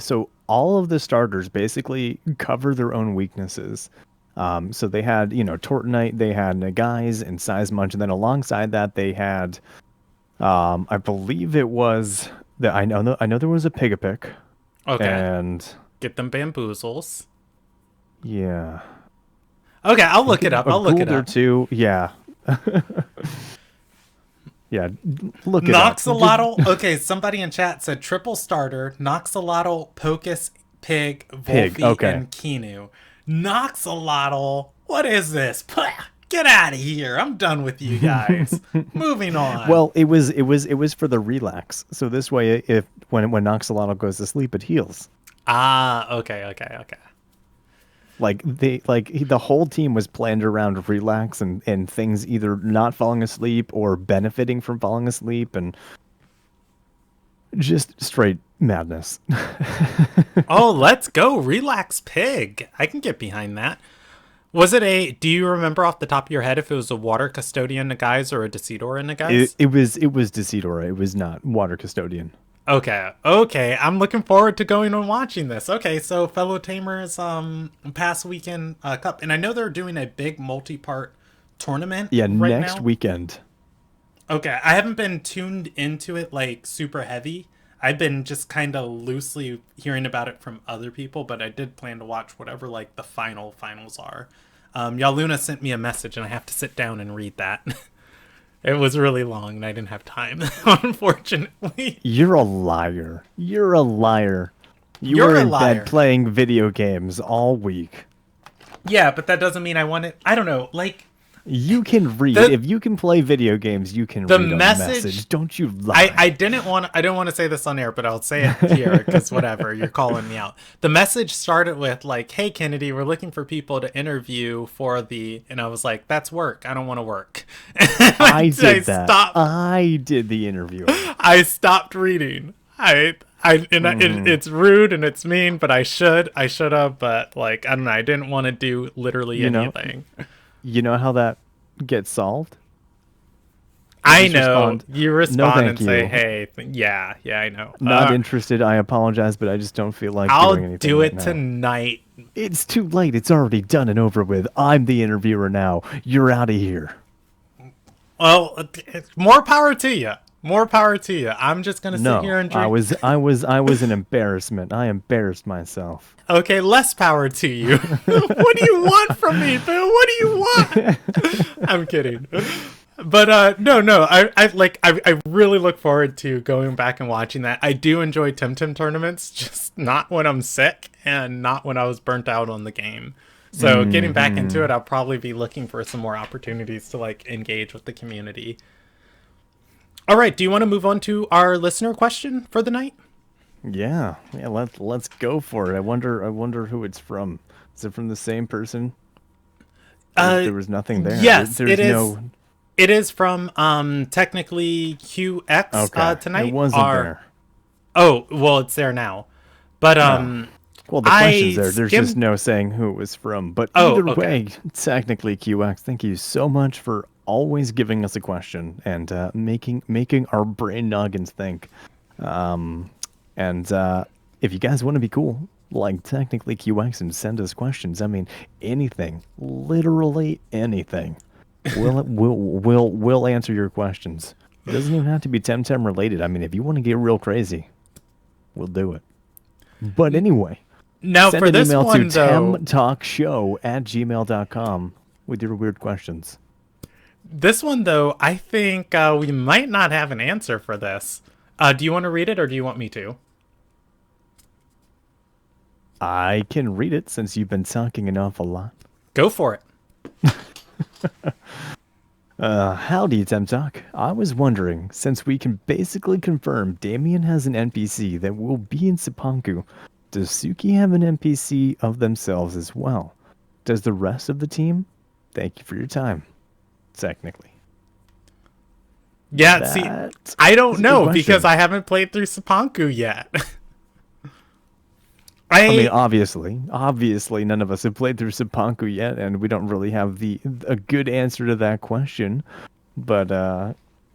so all of the starters basically cover their own weaknesses. So they had, Tortonite, they had Nagai's and Size Munch, and then alongside that they had, I believe it was that I know there was a Pigapick, Okay, and get them bamboozles. yeah, Okay, I'll I think look it up. a I'll look it Gould or up. two, yeah, yeah. Look it up. Noxolotl. Okay, somebody in chat said triple starter: Noxolotl, Pocus, Pig, Pig, Volphy, okay. and Kinu. Noxolotl. What is this? Get out of here! I'm done with you guys. Moving on. Well, it was for the relax. So this way, if when Noxolotl goes to sleep, it heals. Ah, okay, okay, okay. The whole team was planned around relax and things either not falling asleep or benefiting from falling asleep and just straight madness. Oh, let's go. Relax Pig. I can get behind that. Was it a. Do you remember off the top of your head if it was a water custodian guys or a Decidor in the It, guys? it was it was Decidora. It was not Water Custodian. Okay, okay. I'm looking forward to going and watching this. Okay, so fellow tamers, past weekend cup, and I know they're doing a big multi-part tournament Yeah, right next now. weekend. Okay, I haven't been tuned into it like super heavy. I've been just kind of loosely hearing about it from other people, but I did plan to watch whatever like the finals are. Yaluna sent me a message, and I have to sit down and read that. It was really long, and I didn't have time, unfortunately. You're a liar. You're a liar. You You're were a in bed liar. playing video games all week. Yeah, but that doesn't mean I want it. I don't know. Like You can read. the If you can play video games, you can the read a message. message. Don't you I lie. I didn't want. I don't want to say this on air, but I'll say it here because whatever. You're calling me out. The message started with like, "Hey Kennedy, we're looking for people to interview for the," and I was like, "That's work. I don't want to work." I I did that. stopped. I did the interviewing. I stopped reading. It's rude and it's mean, but I should have, but like I don't know, I didn't want to do literally You know, anything. you know how that gets solved? You I just know respond, you no, respond and thank say, you. "Hey, yeah, yeah, I know. Not interested. I apologize, but I just don't feel like doing I'll anything do right it now. tonight." It's too late. It's already done and over with. I'm the interviewer now. You're out of here. Well, more power to you. More power to you. I'm just gonna sit No, here and I drink. was I was I was an embarrassment. I embarrassed myself. Okay, less power to you. What do you want from me, Boo? What do you want? I'm kidding. But no, no, I really look forward to going back and watching that. I do enjoy Temtem tournaments, just not when I'm sick and not when I was burnt out on the game. So getting back into it, I'll probably be looking for some more opportunities to like engage with the community. All right, do you want to move on to our listener question for the night? Yeah, yeah. Let's go for it. I wonder who it's from. Is it from the same person? Uh, There was nothing there. yes, it There's is. no. It is from technically QX Okay, it tonight. wasn't Our there. Oh, well, it's there now. But Oh, well, the question's I there. There's just skimmed. no saying who it was from. But Oh, either okay. way, technically, QX. Thank you so much for always giving us a question and making our brain noggins think. And if you guys want to be cool, like technically QX and send us questions. I mean, anything, literally anything. We'll answer your questions. It doesn't even have to be Temtem related. I mean, if you want to get real crazy, we'll do it. But anyway, Now send for an this email to one though, temtalkshow@gmail.com with your weird questions. I think we might not have an answer for this. Do you want to read it or do you want me to? I can read it since you've been talking an awful lot. Go for it. Howdy, Temtalk. I was wondering, since we can basically confirm Damien has an NPC that will be in Sapanku, does Suki have an NPC of themselves as well? Does the rest of the team? Thank you for your time. Technically. Yeah, see, That I is don't a good know because question. I haven't played through Sapanku yet. I mean, I obviously, none of us have played through Sapanku yet, and we don't really have the a good answer to that question. But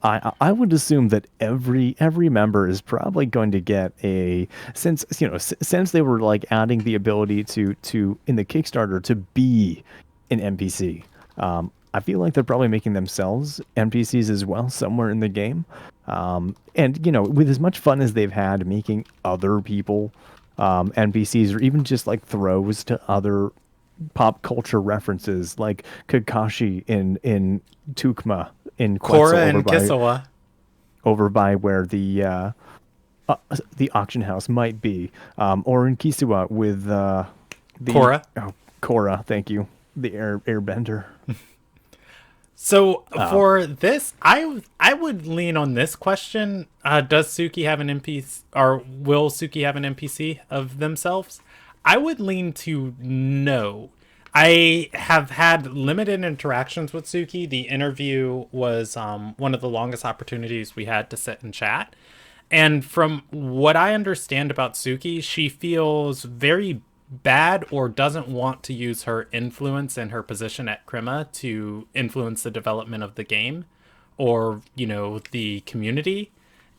I would assume that every member is probably going to get a since they were like adding the ability to in the Kickstarter to be an NPC. I feel like they're probably making themselves NPCs as well somewhere in the game. And with as much fun as they've had making other people NPCs or even just like throws to other pop culture references like Kakashi in Tukma in Quetzal Korra and Kisawa. over by where the auction house might be, or in Kisuwa with the Korra. Korra, thank you, the airbender. So Uh, for this, I would lean on this question. Does Suki have an NPC, or will Suki have an NPC of themselves? I would lean to no. I have had limited interactions with Suki. The interview was one of the longest opportunities we had to sit and chat. And from what I understand about Suki, she feels very bad or doesn't want to use her influence and her position at Crema to influence the development of the game or, the community.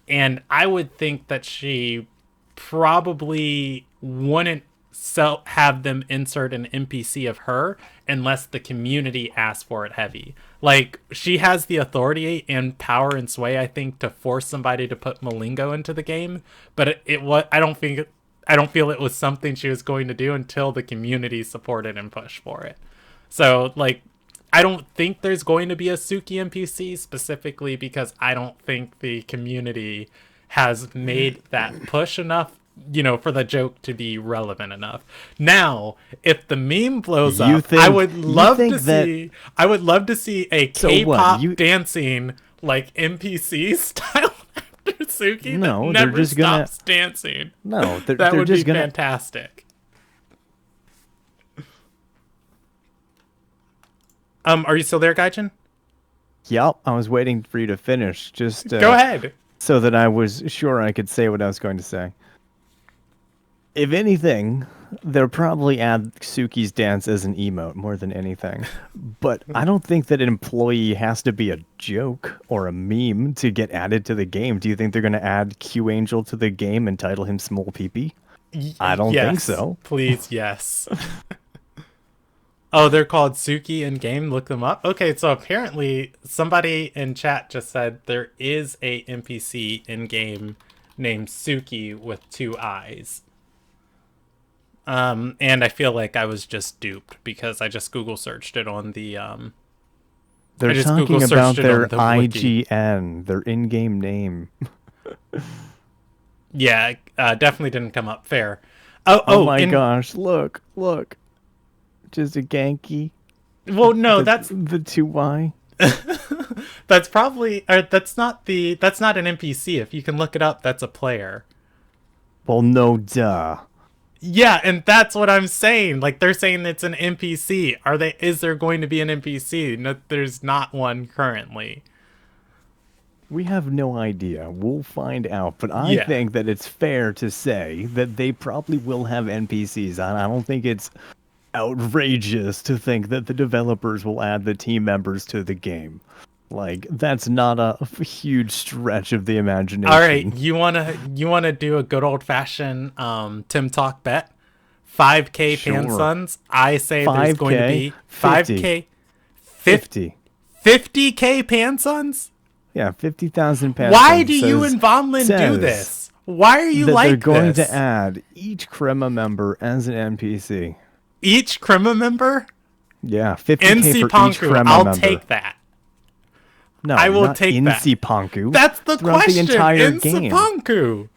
And I would think that she probably wouldn't have them insert an NPC of her unless the community asks for it heavy. Like she has the authority and power and sway, I think, to force somebody to put Malingo into the game. But it was I don't feel it was something she was going to do until the community supported and pushed for it. So like I don't think there's going to be a Suki NPC specifically because I don't think the community has made that push enough, for the joke to be relevant enough. Now, if the meme blows you up, I think would you love to think that see I would love to see a so what K-pop you dancing like NPC style after Suki that no they're never just gonna stops dancing. no That they're would be just gonna fantastic. Are you still there, Gaijin? yep, I was waiting for you to finish just Go ahead. so that I was sure I could say what I was going to say. If anything, they'll probably add Suki's dance as an emote more than anything. But I don't think that an employee has to be a joke or a meme to get added to the game. Do you think they're going to add Q Angel to the game and title him Small Peepee? I don't think Yes, so. please, yes. Oh, they're called Suki in game. Look them up. Okay, so apparently somebody in chat just said there is a NPC in game named Suki with two eyes. And I feel like I was just duped because I just Google searched it on the I They're just Google talking searched about it on their the wiki. IGN, their in-game name. Yeah, definitely didn't come up fair. Oh, Oh oh, my in gosh, look. Just a Genki. well, no, The 2Y. that's probably that's not an NPC. If you can look it up, that's a player. Well, no duh. Yeah, and that's what I'm saying. Like they're saying it's an NPC. Is there going to be an NPC? No, there's not one currently. We have no idea. We'll find out. But I Yeah. think that it's fair to say that they probably will have NPCs. I don't think it's outrageous to think that the developers will add the team members to the game. Like, that's not a huge stretch of the All right, imagination. you wanna do a good old fashioned Tim Talk bet? 5K Sure. Pansons. I say there's going to 5K, be 50, 5K 50. 50K Pansons? Yeah, 50,000 Why do pesos you and Von Lin do says this? Why are you that they're like going to this? add each Crema member as an NPC. Each Crema member? Yeah, 50K NC for each Ponku. Crema I'll member. take that. No, I will not take in that. Sipanku. That's the Throughout the question. entire In game. Sapanku.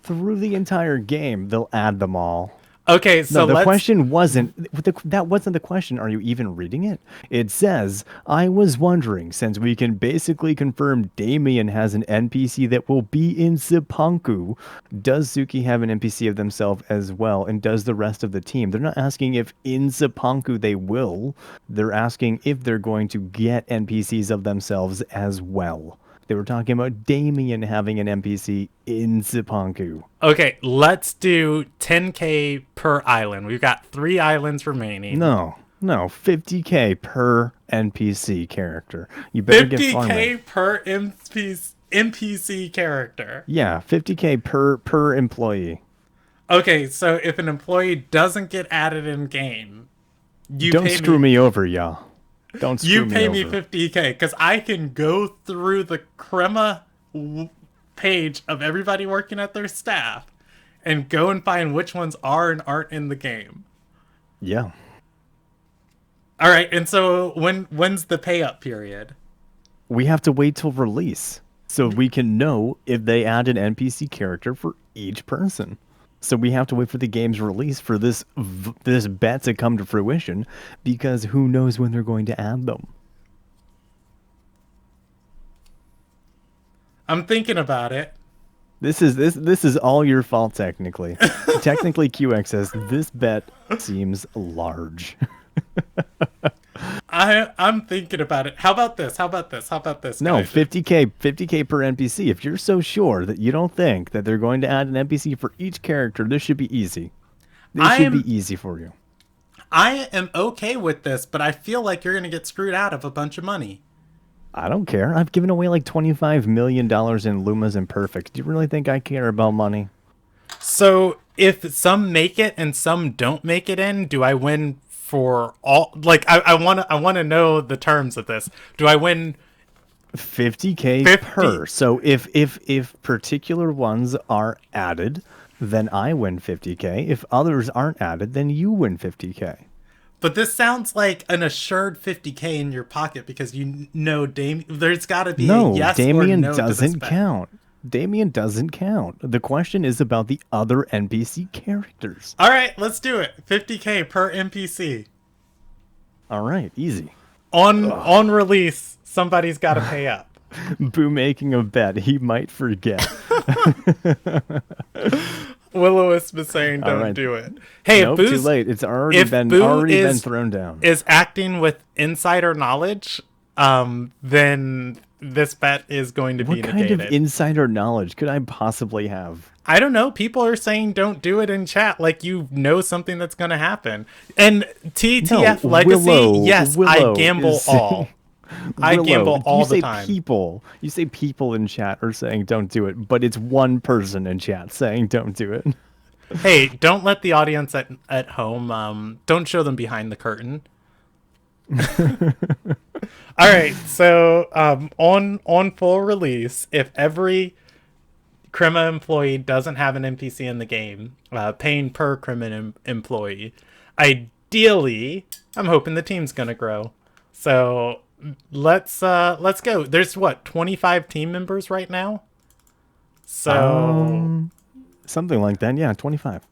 Through the entire game, they'll add them all. Okay, No, so the let's. question that wasn't the question. Are you even reading it? It says, I was wondering, since we can basically confirm Damien has an NPC that will be in Sipanku, does Suki have an NPC of themselves as well? And does the rest of the team? They're not asking if in Sipanku they will. They're asking if they're going to get NPCs of themselves as well. They were talking about Damien having an NPC in Sipanku. Okay, let's do 10K per island. We've got 3 islands remaining. No, no, 50K per NPC character. You better get farming. 50K per NPC character. Yeah, 50K per employee. Okay, so if an employee doesn't get added in game, you Don't pay screw me me over, y'all. Don't you screw me pay me over. 50K because I can go through the crema page of everybody working at their staff and go and find which ones are and aren't in the game. Yeah. All right, and so when's the pay up period? We have to wait till release so we can know if they add an NPC character for each person. So we have to wait for the game's release for this bet to come to fruition because who knows when they're going to add them. I'm thinking about it. This is all your fault technically. Technically QX says this bet seems large. I'm thinking about it. How about this? How about this? How about this, No, guys? 50K per NPC. If you're so sure that you don't think that they're going to add an NPC for each character, this should be easy. This I should be am easy for you. I am okay with this, but I feel like you're gonna get screwed out of a bunch of money. I don't care. I've given away like $25 million in Lumas and Perfects. Do you really think I care about money? So if some make it and some don't make it in, do I win for all? Like I wanna know the terms of this. Do I win 50K 50? per. So if particular ones are added, then I win 50K. If others aren't added, then you win 50K. But this sounds like an assured 50K in your pocket because you know there's got to be a No, yes or Damien no to this doesn't bet. count. Damien doesn't count. The question is about the other NPC characters. All right, let's do it. 50K per NPC. All right, easy. On release, somebody's got to pay up. Boo making a bet. He might forget. Will-O-Wisp is saying All don't right. do it. Hey, Nope, too late. It's already if been Boo already been thrown down. is acting with insider knowledge, then this bet is going to What be kind of negated. insider knowledge could I possibly have? I don't know. People are saying don't do it in chat, like you know something that's going to happen. And TTF No, Legacy, Willow, yes, Willow I gamble is all. I Willow, gamble all you the say time. people. You say people in chat are saying don't do it, but it's one person in chat saying don't do it. Hey, don't let the audience at home don't show them behind the curtain. All right, so on full release, if every Crema employee doesn't have an NPC in the game, paying per Crema employee, ideally, I'm hoping the team's gonna grow. So let's go. There's what 25 team members right now. So Something like that. Yeah, 25.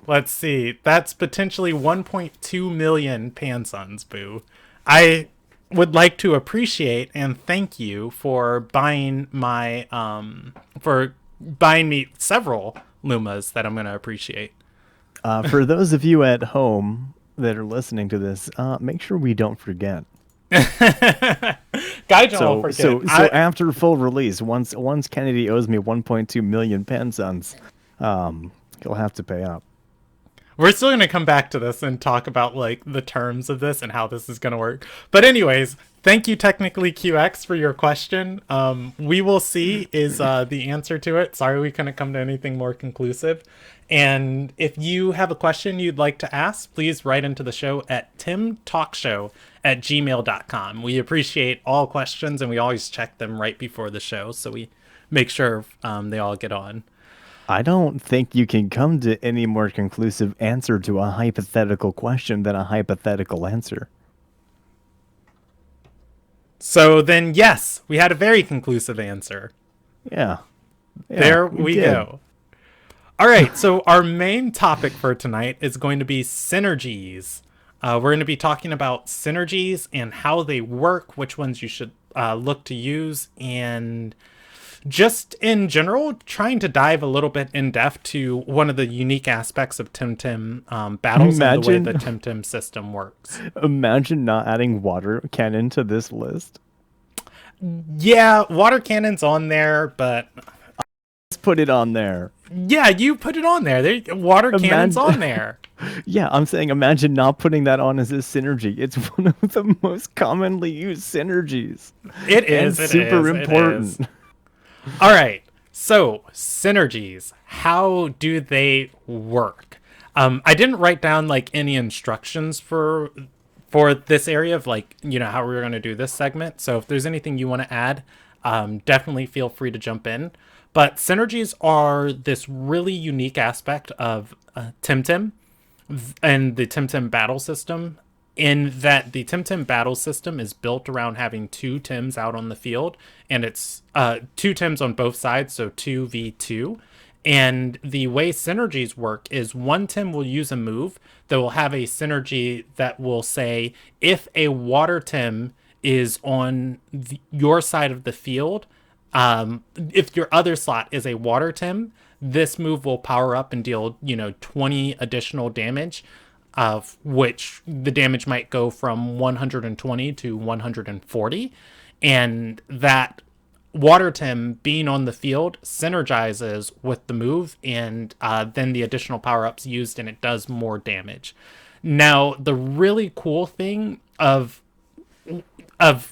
let's see. That's potentially 1.2 million Pansuns, Boo. I would like to appreciate and thank you for buying me several Lumas that I'm going to appreciate. For those of you at home that are listening to this, make sure we don't forget. Gaijin won't forget. So after full release, once Kennedy owes me 1.2 million Pansons, he'll have to pay up. We're still going to come back to this and talk about like the terms of this and how this is going to work. But anyways, thank you Technically QX for your question. We will see is the answer to it. Sorry we couldn't come to anything more conclusive. And if you have a question you'd like to ask, please write into the show at temtalkshow@gmail.com. We appreciate all questions and we always check them right before the show so we make sure they all get on. I don't think you can come to any more conclusive answer to a hypothetical question than a hypothetical answer. So then, yes, we had a very conclusive answer. Yeah. There we did. go. All right, so our main topic for tonight is going to be synergies. We're going to be talking about synergies and how they work, which ones you should look to use, and just in general, trying to dive a little bit in depth to one of the unique aspects of Temtem battles and the way the Imagine, Temtem system works. imagine not adding water cannon to this list. Yeah, water cannon's on there, but Let's put it on there. yeah, you put it on there. Water cannon's Imagine, on there. yeah, I'm saying imagine not putting that on as a synergy. It's one of the most commonly used synergies It and is, it super is, it is. important. All right. So, synergies. How do they work? I didn't write down like any instructions for this area of like, how we were going to do this segment. So, if there's anything you want to add, definitely feel free to jump in. But synergies are this really unique aspect of Temtem and the Temtem battle system, in that the Temtem battle system is built around having two Tems out on the field, and it's two Tems on both sides, so 2v2. And the way synergies work is one Tem will use a move that will have a synergy that will say if a water Tem is on your side of the field, if your other slot is a water Tem, this move will power up and deal 20 additional damage, of which the damage might go from 120 to 140. And that water Tem being on the field synergizes with the move, and then the additional power ups used, and it does more damage. Now, the really cool thing of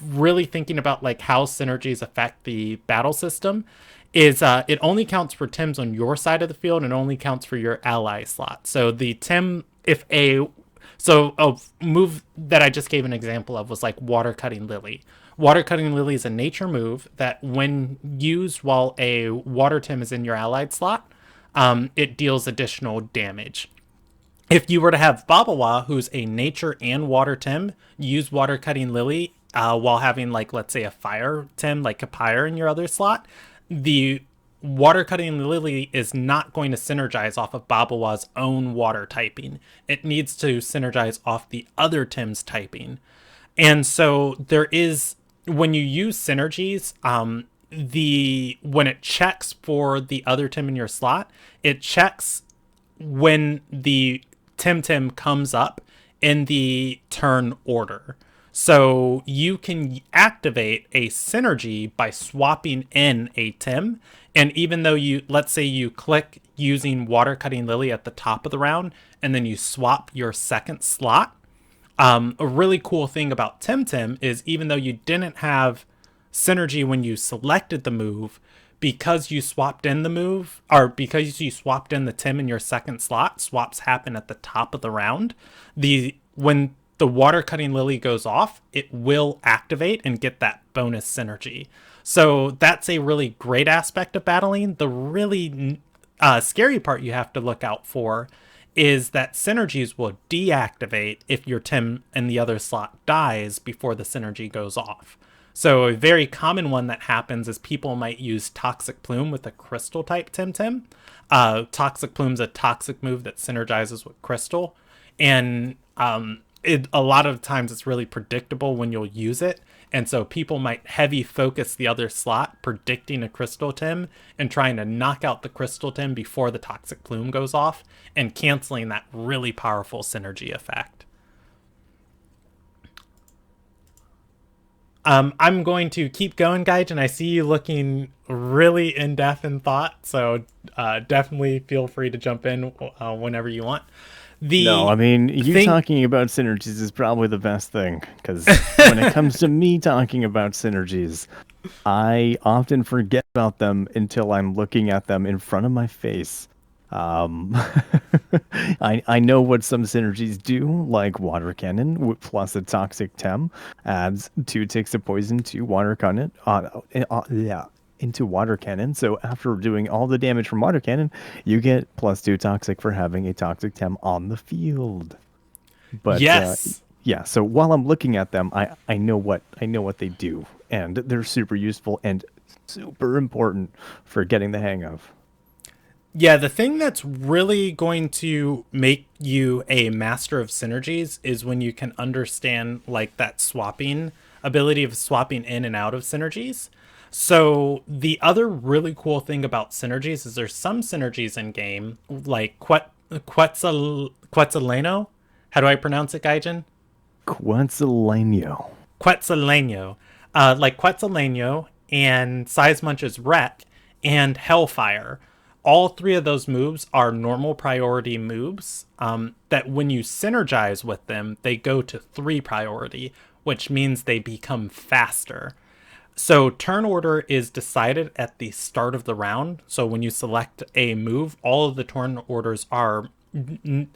really thinking about like how synergies affect the battle system is it only counts for Tems on your side of the field and only counts for your ally slot. So the Tem, if a so a move that I just gave an example of was like Water Cutting Lily. Water Cutting Lily is a nature move that when used while a water Tem is in your allied slot, it deals additional damage. If you were to have Babawa, who's a nature and water Tem, use Water Cutting Lily while having, like, let's say a fire Tem, like a pyre in your other slot, the Water Cutting Lily is not going to synergize off of Babawa's own water typing. It needs to synergize off the other Tem's typing. And so there is, when you use synergies, the when it checks for the other Tem in your slot, it checks when the Temtem comes up in the turn order. So you can activate a synergy by swapping in a Tem. And even though let's say you click using Water Cutting Lily at the top of the round, and then you swap your second slot, a really cool thing about Temtem is even though you didn't have synergy when you selected the move, because you swapped in the move, or because you swapped in the Tem in your second slot, swaps happen at the top of the round. When the Water Cutting Lily goes off, it will activate and get that bonus synergy. So that's a really great aspect of battling. The really scary part you have to look out for is that synergies will deactivate if your Tem in the other slot dies before the synergy goes off. So a very common one that happens is people might use Toxic Plume with a Crystal type Temtem. Toxic Plume's a toxic move that synergizes with Crystal, and a lot of times it's really predictable when you'll use it. And so people might heavy focus the other slot, predicting a Crystal Tem and trying to knock out the Crystal Tem before the Toxic Plume goes off and canceling that really powerful synergy effect. I'm going to keep going, guys, and I see you looking really in depth in thought, so definitely feel free to jump in whenever you want. No, The I mean, you thing, talking about synergies is probably the best thing because when it comes to me talking about synergies, I often forget about them until I'm looking at them in front of my face. Um, I know what some synergies do, like water cannon plus a toxic Tem adds 2 ticks of poison to water cannon. Yeah, into water cannon. So after doing all the damage from water cannon, you get +2 toxic for having a toxic Tem on the field. But yes, yeah, so while I'm looking at them, I know what they do, and they're super useful and super important for getting the hang of. Yeah, the thing that's really going to make you a master of synergies is when you can understand like that swapping ability of swapping in and out of synergies. So the other really cool thing about synergies is there's some synergies in game like Quetzaleno. How do I pronounce it, Gaijin? Quetzaleno. Quetzaleno, like Quetzaleno and Sizemunch's Wreck and Hellfire. All three of those moves are normal priority moves that when you synergize with them, they go to 3 priority, which means they become faster. So turn order is decided at the start of the round. So when you select a move, all of the turn orders are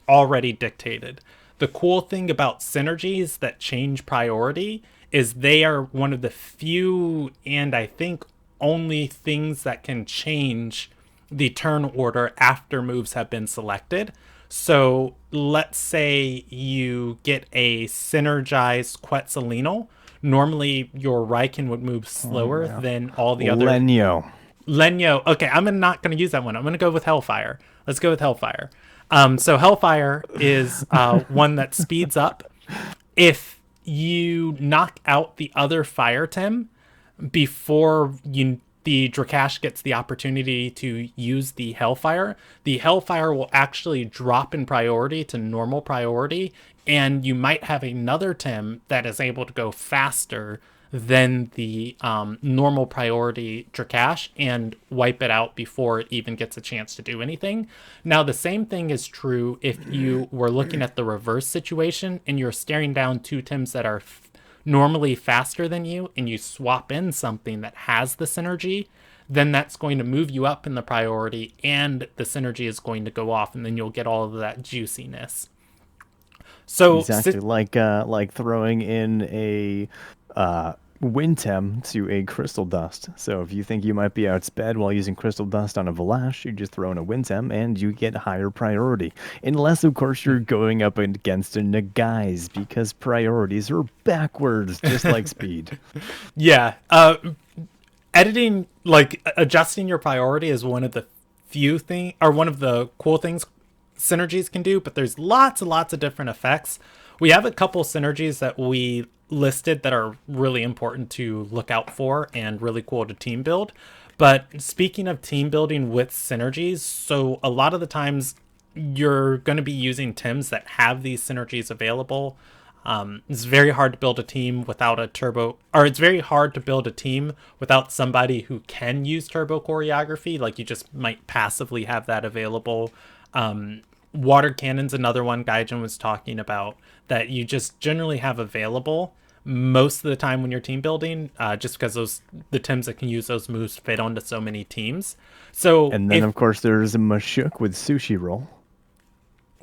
already dictated. The cool thing about synergies that change priority is they are one of the few and I think only things that can change the turn order after moves have been selected. So let's say you get a synergized Quetzalino. Normally, your Raiken would move Oh slower yeah. than all the other. Lenyo. Lenyo. Okay, I'm not going to use that one. I'm going to go with Hellfire. Let's go with Hellfire. So Hellfire is one that speeds up. If you knock out the other fire Tem before the Drakash gets the opportunity to use the Hellfire will actually drop in priority to normal priority, and you might have another Tem that is able to go faster than the normal priority Drakash and wipe it out before it even gets a chance to do anything. Now, the same thing is true if you were looking at the reverse situation and you're staring down 2 Tems that are normally faster than you and you swap in something that has the synergy, then that's going to move you up in the priority and the synergy is going to go off and then you'll get all of that juiciness. So, Exactly, like throwing in a Wintem to a Crystal Dust. So if you think you might be outsped while using Crystal Dust on a Valash, you just throw in a Wintem and you get higher priority. Unless, of course, you're going up against a Nagai's, because priorities are backwards, just like speed. yeah, editing, like adjusting your priority is one of the few thing or one of the cool things synergies can do, but there's lots and lots of different effects. We have a couple synergies that we listed that are really important to look out for and really cool to team build. But speaking of team building with synergies, so a lot of the times you're going to be using Tems that have these synergies available. It's very hard to build a team without a turbo, or it's very hard to build a team without somebody who can use turbo choreography. Like you just might passively have that available. Water cannon's another one Gaijin was talking about that you just generally have available most of the time when you're team building, just because the teams that can use those moves fit onto so many teams. So And then, if of course, there's a Mashuk with Sushi Roll.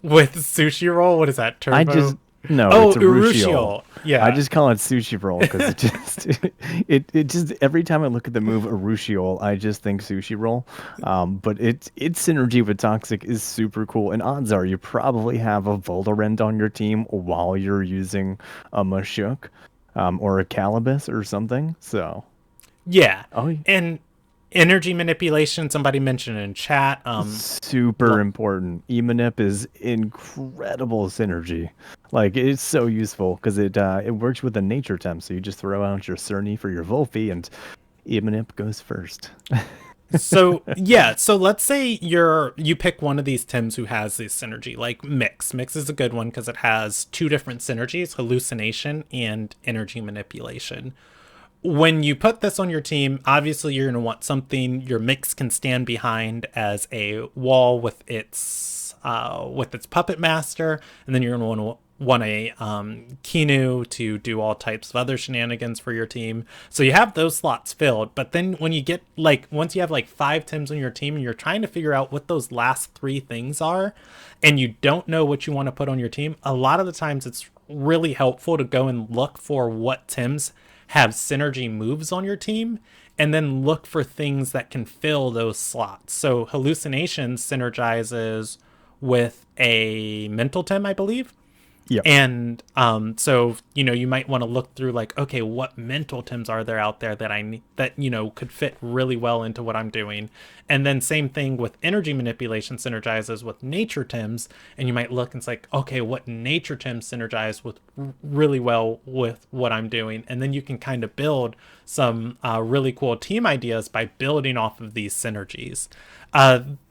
with sushi roll, what is that I turbo? just no, Oh, it's a Urushiol. Urushiol. I Yeah. just call it sushi roll because it just it just every time I look at the move Urushiol, I just think sushi roll. But its synergy with Toxic is super cool, and odds are you probably have a Volorend on your team while you're using a Mashuk, or a Calibus or something. So Yeah. oh, And energy manipulation, somebody mentioned in chat. super important. Emanip is incredible synergy. Like it's so useful because it works with the nature temp. So you just throw out your Cerny for your Volpy, and Emanip goes first. So yeah, so let's say you pick one of these Tims who has this synergy, like Mix. Mix is a good one because it has 2 different synergies, hallucination and energy manipulation. When you put this on your team, obviously you're going to want something your Mix can stand behind as a wall with its puppet master, and then you're going to want a Kinu to do all types of other shenanigans for your team. So you have those slots filled, but then when you get like once you have like 5 Tims on your team and you're trying to figure out what those last 3 things are, and you don't know what you want to put on your team, a lot of the times it's really helpful to go and look for what Tims have synergy moves on your team and then look for things that can fill those slots. So hallucination synergizes with a mental Tim, I believe. Yep. And so you might want to look through like, okay, what mental Tems are there out there that I need that could fit really well into what I'm doing. And then same thing with energy manipulation synergizes with nature Tems, and you might look and it's like, okay, what nature Tems synergize with really well with what I'm doing, and then you can kind of build some really cool team ideas by building off of these synergies.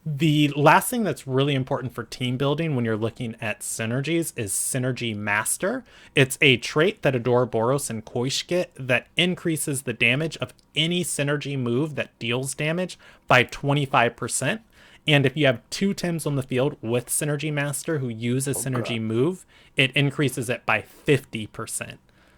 The last thing that's really important for team building when you're looking at synergies is Synergy Master. It's a trait that Adoraboros and Koish get that increases the damage of any synergy move that deals damage by 25%. And if you have two Tims on the field with Synergy Master who use a Oh synergy god. move, it increases it by 50%. For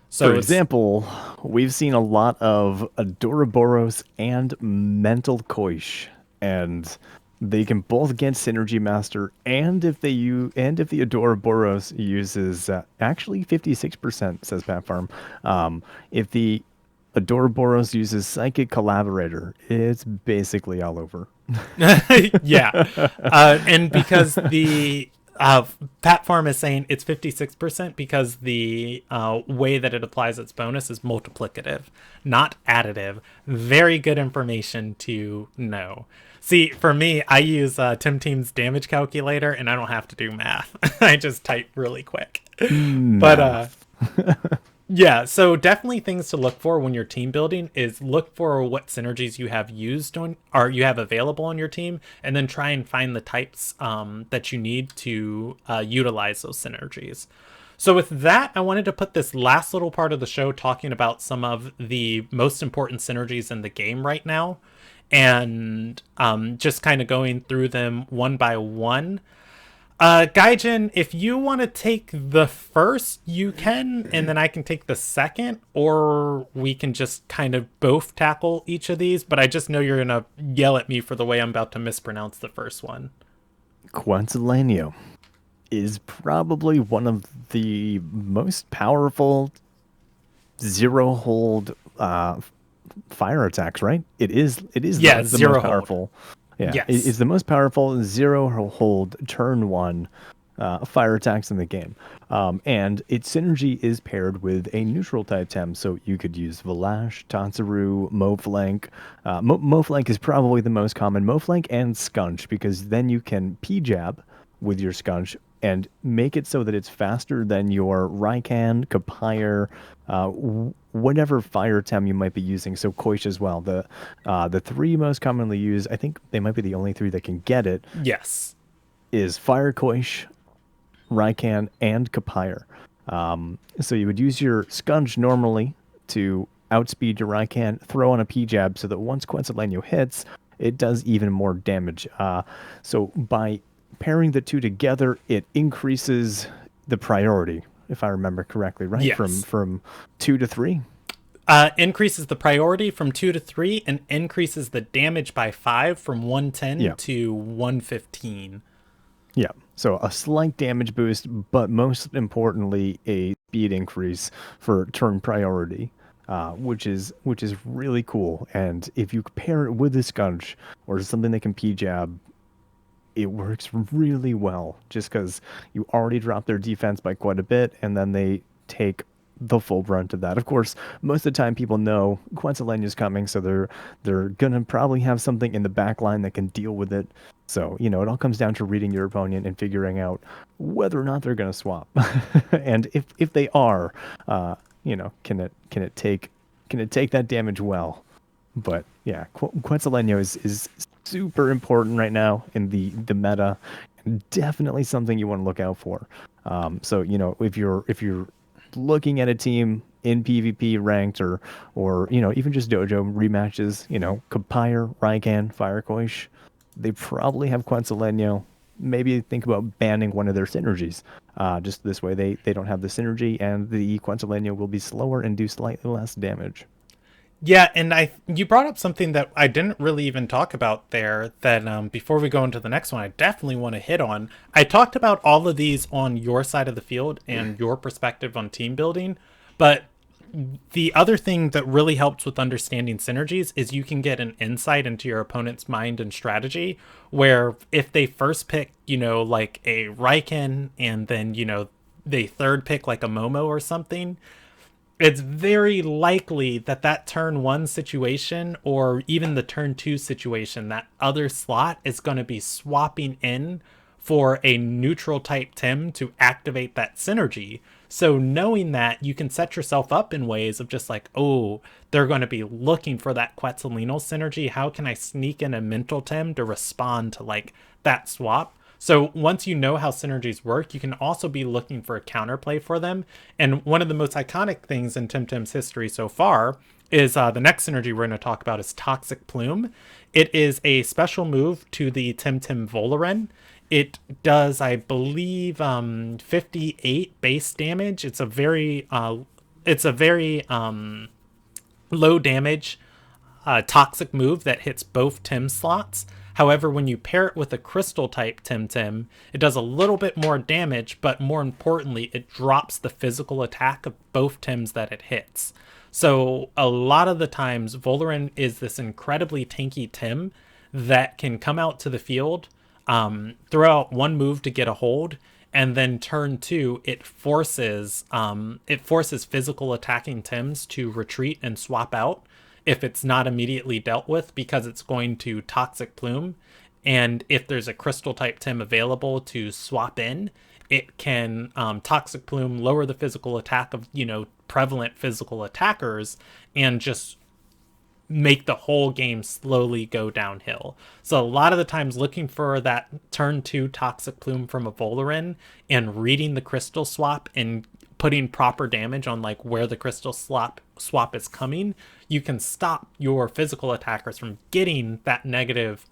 So it's example, we've seen a lot of Adoraboros and Mental Koish, and they can both get Synergy Master, and if the Adoraboros uses actually 56% says Pat Farm, if the Adoraboros uses Psychic Collaborator, it's basically all over. yeah. And because the Pat Farm is saying it's 56% because the way that it applies its bonus is multiplicative, not additive. Very good information to know. See, for me, I use Tim Team's damage calculator and I don't have to do math. I just type really quick. But Math. yeah, so definitely things to look for when you're team building is look for what synergies you have used on or you have available on your team, and then try and find the types that you need to utilize those synergies. So with that, I wanted to put this last little part of the show talking about some of the most important synergies in the game right now, and just kind of going through them one by one. Gaijin, if you want to take the first, you can, and then I can take the second, or we can just kind of both tackle each of these. But I just know you're gonna yell at me for the way I'm about to mispronounce the first one. Quetzalcoatl is probably one of the most powerful zero hold fire attacks, right? It is Yeah, the most zero hold. powerful. Yeah, it's Yes. the most powerful zero hold turn one fire attacks in the game. And its synergy is paired with a neutral type Tem, so you could use Valash, Tansaru, Moflank. Moflank is probably the most common. Moflank and Scunch, because then you can P-jab with your Scunch and make it so that it's faster than your Raikan, Kapire, whatever fire Tem you might be using. So Koish as well. The three most commonly used, I think they might be the only three that can get it, Yes. is Fire Koish, Raikan, and Kapire. So you would use your Scunge normally to outspeed your Raikan, throw on a P-jab so that once Quetzalcoatl hits, it does even more damage. So by pairing the two together, it increases the priority, if I remember correctly, right? From Yes. from 2 to 3. Increases the priority from 2 to 3 and increases the damage by 5 from 110 Yeah. to 115. Yeah. So a slight damage boost, but most importantly, a speed increase for turn priority, which is really cool. And if you pair it with a Scunch or something that can P-jab, it works really well. Just because you already drop their defense by quite a bit, and then they take the full brunt of that. Of course, most of the time people know Quetzalcoatl is coming, so they're gonna probably have something in the back line that can deal with it. So, it all comes down to reading your opponent and figuring out whether or not they're gonna swap. And if they are, can it take that damage well? But yeah, Quetzalcoatl is super important right now in the meta, and definitely something you want to look out for. So if you're looking at a team in PvP ranked or even just dojo rematches, Kapire, Raikan, Firekoish, they probably have Quetzalcoatl. Maybe think about banning one of their synergies. Just this way they don't have the synergy, and the Quetzalcoatl will be slower and do slightly less damage. Yeah, and you brought up something that I didn't really even talk about there that before we go into the next one, I definitely want to hit on. I talked about all of these on your side of the field and your perspective on team building, but the other thing that really helps with understanding synergies is you can get an insight into your opponent's mind and strategy, where if they first pick, like a Raiken, and then, they third pick like a Momo or something, it's very likely that that turn one situation or even the turn two situation, that other slot is going to be swapping in for a neutral type Tim to activate that synergy. So knowing that, you can set yourself up in ways of just like, oh, they're going to be looking for that Quetzalino synergy. How can I sneak in a mental Tim to respond to like that swap? So once you know how synergies work, you can also be looking for a counterplay for them. And one of the most iconic things in Temtem's history so far is the next synergy we're going to talk about is Toxic Plume. It is a special move to the Temtem Voloren. It does, I believe, 58 base damage. It's a very low damage toxic move that hits both Tim slots. However, when you pair it with a crystal type Tim, it does a little bit more damage, but more importantly, it drops the physical attack of both Tims that it hits. So a lot of the times, Voloran is this incredibly tanky Tim that can come out to the field, throw out one move to get a hold, and then turn two, it forces physical attacking Tims to retreat and swap out if it's not immediately dealt with because it's going to Toxic Plume. And if there's a Crystal type Tim available to swap in, it can Toxic Plume, lower the physical attack of, prevalent physical attackers, and just make the whole game slowly go downhill. So a lot of the times looking for that turn two Toxic Plume from a Voloran and reading the crystal swap and putting proper damage on like where the crystal swap is coming, you can stop your physical attackers from getting that negative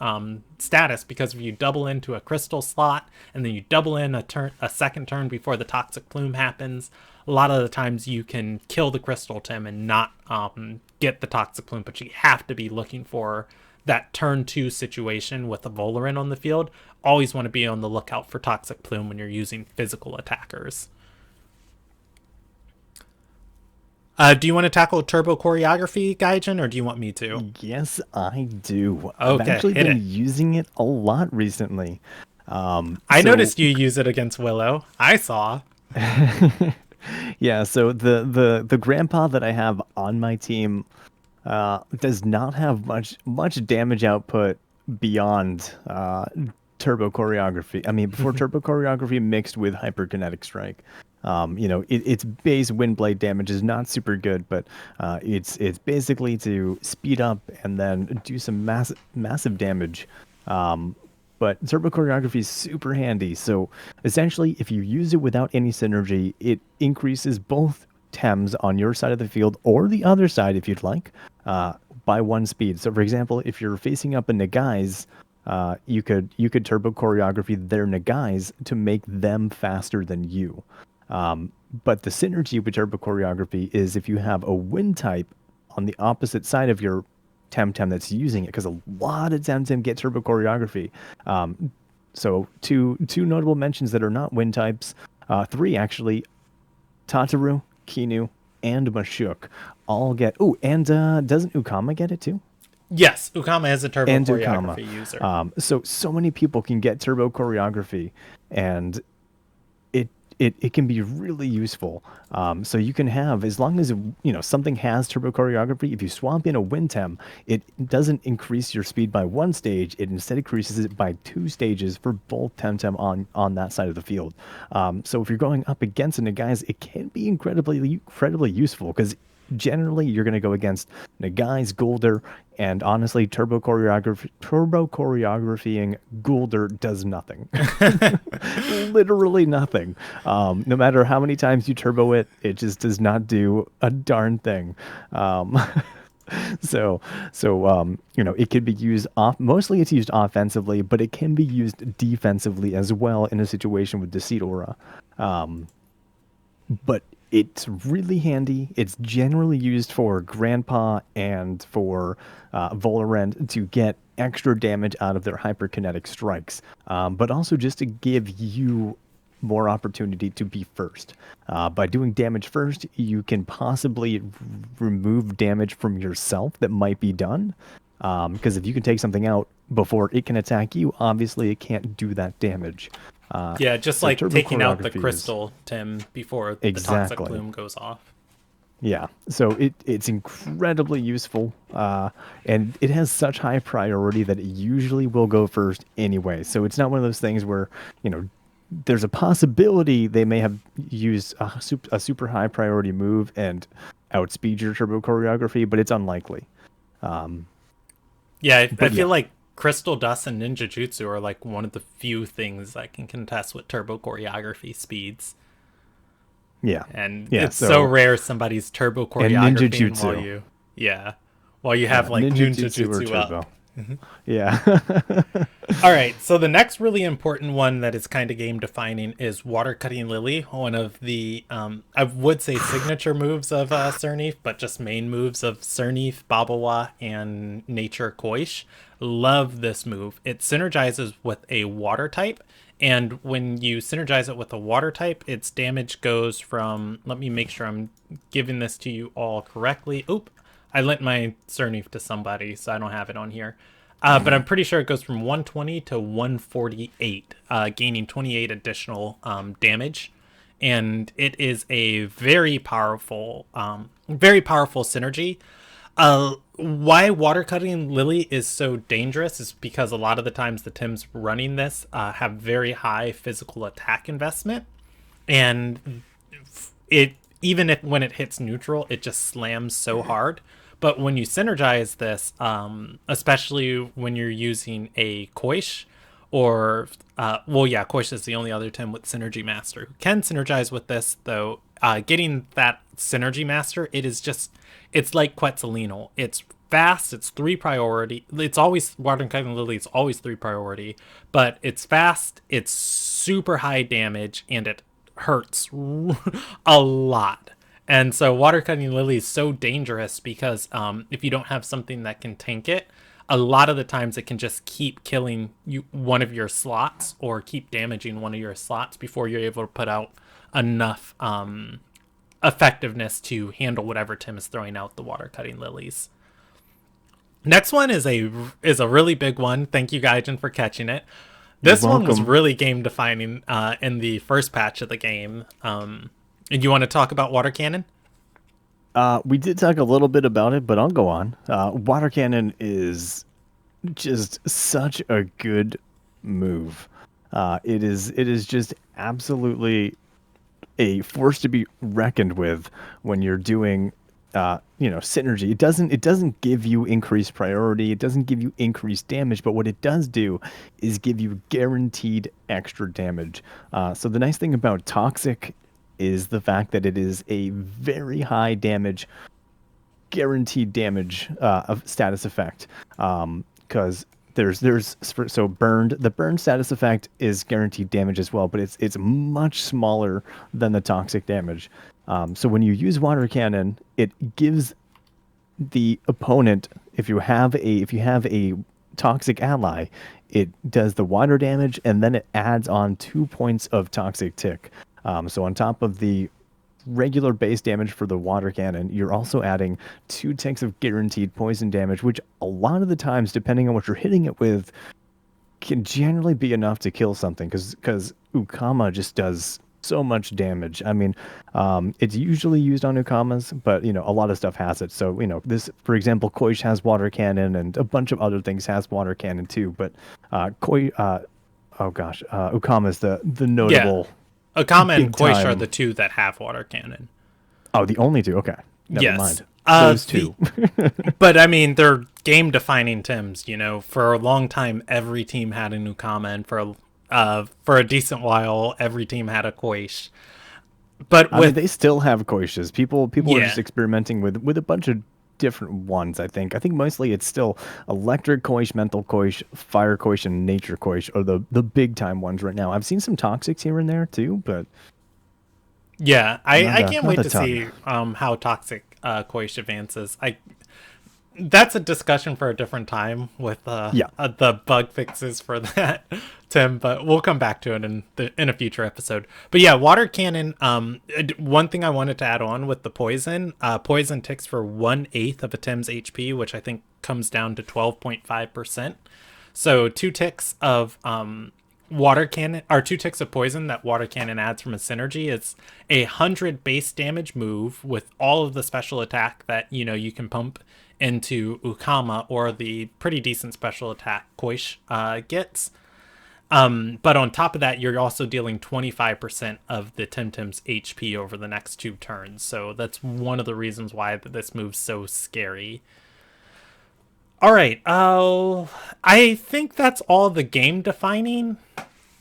status, because if you double into a crystal slot and then you double in a second turn before the Toxic Plume happens, a lot of the times you can kill the crystal Tim and not get the Toxic Plume, but you have to be looking for that turn two situation with a Voloran on the field. Always want to be on the lookout for Toxic Plume when you're using physical attackers. Do you want to tackle turbo choreography, Gaijin, or do you want me to? Yes, I do. I've Okay, actually hit been it. using it a lot recently. I So noticed you use it against Willow. I saw. yeah, so the grandpa that I have on my team does not have much damage output beyond turbo choreography. I mean, before turbo choreography mixed with hyperkinetic strike. Its base wind blade damage is not super good, but it's basically to speed up and then do some massive damage. But turbo choreography is super handy. So essentially, if you use it without any synergy, it increases both Tems on your side of the field or the other side if you'd like, by one speed. So for example, if you're facing up a Nagai's, you could turbo choreography their Nagai's to make them faster than you. But the synergy with turbo choreography is if you have a wind type on the opposite side of your Temtem that's using it, because a lot of Temtem get turbo choreography. So two notable mentions that are not wind types, three actually: Tataru, Kinu, and Mashuk all get. Oh, and doesn't Ukama get it too? Yes, Ukama is a turbo And Ukama. choreography user. So many people can get turbo choreography, and it can be really useful. So you can have, as long as something has turbo choreography, if you swap in a Wintem, it doesn't increase your speed by one stage. It instead increases it by two stages for both Temtem on that side of the field. So if you're going up against Nagai's, it can be incredibly useful, because generally you're going to go against Nagai's, Gulder, and honestly, turbo choreographying Gulder does nothing. Literally nothing. No matter how many times you turbo it, it just does not do a darn thing. Um, so it can be used off. Mostly, it's used offensively, but it can be used defensively as well in a situation with Deceit Aura. But it's really handy. It's generally used for Grandpa and for Volorend to get extra damage out of their hyperkinetic strikes, but also just to give you more opportunity to be first. By doing damage first, you can possibly remove damage from yourself that might be done. Because if you can take something out before it can attack you, obviously it can't do that damage. Yeah, just So like turbo taking out the choreography is crystal, Tim, before the toxic exactly. plume goes off. Yeah, so it's incredibly useful, and it has such high priority that it usually will go first anyway. So it's not one of those things where, you know, there's a possibility they may have used a super high priority move and outspeed your turbo choreography, but it's unlikely. Um, Yeah, I but feel yeah, like Crystal Dust and Ninja Jutsu are like one of the few things I can contest with turbo choreography speeds. yeah, And yeah. it's so So rare somebody's turbo and ninja choreography and jutsu, yeah, while you have yeah, like ninja Ninja jutsu or Jutsu up. turbo, yeah. All right, so the next really important one that is kind of game defining is Water Cutting Lily, one of the I would say signature moves of Cernif, but just main moves of Cernif, Babawa, and Nature Koish. Love this move. It synergizes with a water type, and when you synergize it with a water type, its damage goes from. Let me make sure I'm giving this to you all correctly. Oop, I lent my Cernif to somebody, so I don't have it on here. But I'm pretty sure it goes from 120 to 148, gaining 28 additional damage, and it is a very powerful synergy. Why water cutting Lily is so dangerous is because a lot of the times the Tems running this have very high physical attack investment, and it even if when it hits neutral, it just slams so hard. But when you synergize this, especially when you're using a Koish, or well, yeah, Koish is the only other Tim with Synergy Master who can synergize with this. Though getting that Synergy Master, it's like Quetzalino. It's fast. It's three priority. It's always Water and Cutting Lily. It's always three priority, but it's fast. It's super high damage, and it hurts a lot. And so water cutting lily is so dangerous because if you don't have something that can tank it, a lot of the times it can just keep killing you one of your slots or keep damaging one of your slots before you're able to put out enough effectiveness to handle whatever Tim is throwing out the water cutting lilies. Next one is a really big one. Thank you, Gaijin, for catching it. You're This one was welcome. really game defining in the first patch of the game. And you want to talk about water cannon? We did talk a little bit about it, but I'll go on. Water cannon is just such a good move. It is just absolutely a force to be reckoned with when you're doing synergy. It doesn't give you increased priority, it doesn't give you increased damage, but what it does do is give you guaranteed extra damage. So the nice thing about toxic is the fact that it is a very high damage, guaranteed damage of status effect. Because so burned, the burned status effect is guaranteed damage as well, but it's much smaller than the toxic damage. So when you use water cannon, it gives the opponent, if you have a toxic ally, it does the water damage and then it adds on 2 points of toxic tick. So on top of the regular base damage for the water cannon, you're also adding 2 ticks of guaranteed poison damage, which a lot of the times, depending on what you're hitting it with, can generally be enough to kill something. Because Ukama just does so much damage. I mean, it's usually used on Ukamas, but a lot of stuff has it. So this, for example, Koish has water cannon, and a bunch of other things has water cannon too. But oh gosh, Ukama is the Yeah. notable Akama and big Koish are time. the two that have water cannon. Oh, the only two. Okay, never Yes. mind. Those The two. but I mean they're game defining Tims. For a long time, every team had a Nukama, and for a decent while, every team had a Koish. But I mean, with they still have Koishes. People are just yeah, experimenting with a bunch of different ones. I think mostly it's still electric Koish, mental Koish, fire Koish, and nature Koish are the big time ones right now. I've seen some toxics here and there too, but yeah, not I a can't not wait a to ton. see how toxic Koish advances. I That's a discussion for a different time with Yeah. the bug fixes for that, Tim. But we'll come back to it in a future episode. But yeah, water cannon. One thing I wanted to add on with the poison. Poison ticks for 1/8 of a Tim's HP, which I think comes down to 12.5%. So 2 ticks of water cannon or 2 ticks of poison that water cannon adds from a synergy. It's 100 base damage move with all of the special attack that you can pump into Ukama, or the pretty decent special attack Koish gets. But on top of that, you're also dealing 25% of the Temtem's HP over the next 2 turns. So that's one of the reasons why this move's so scary. All right. I think that's all the game defining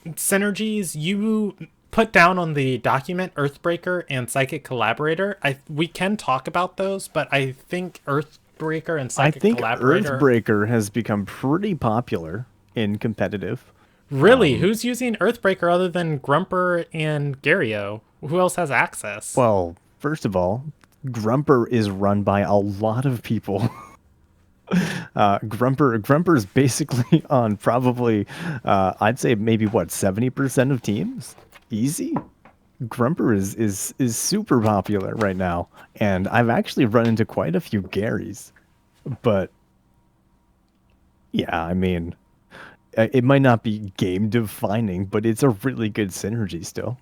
synergies you put down on the document. Earthbreaker and Psychic Collaborator. We can talk about those, but I think Earthbreaker and I Psychic think Collaborator. Earthbreaker has become pretty popular in competitive. Really, who's using Earthbreaker other than Grumper and Gario? Who else has access? Well, first of all, Grumper is run by a lot of people. Grumper's basically on probably, I'd say maybe what, 70% of teams, easy. Grumper is super popular right now, and I've actually run into quite a few Garys. But yeah, I mean, it might not be game defining, but it's a really good synergy still.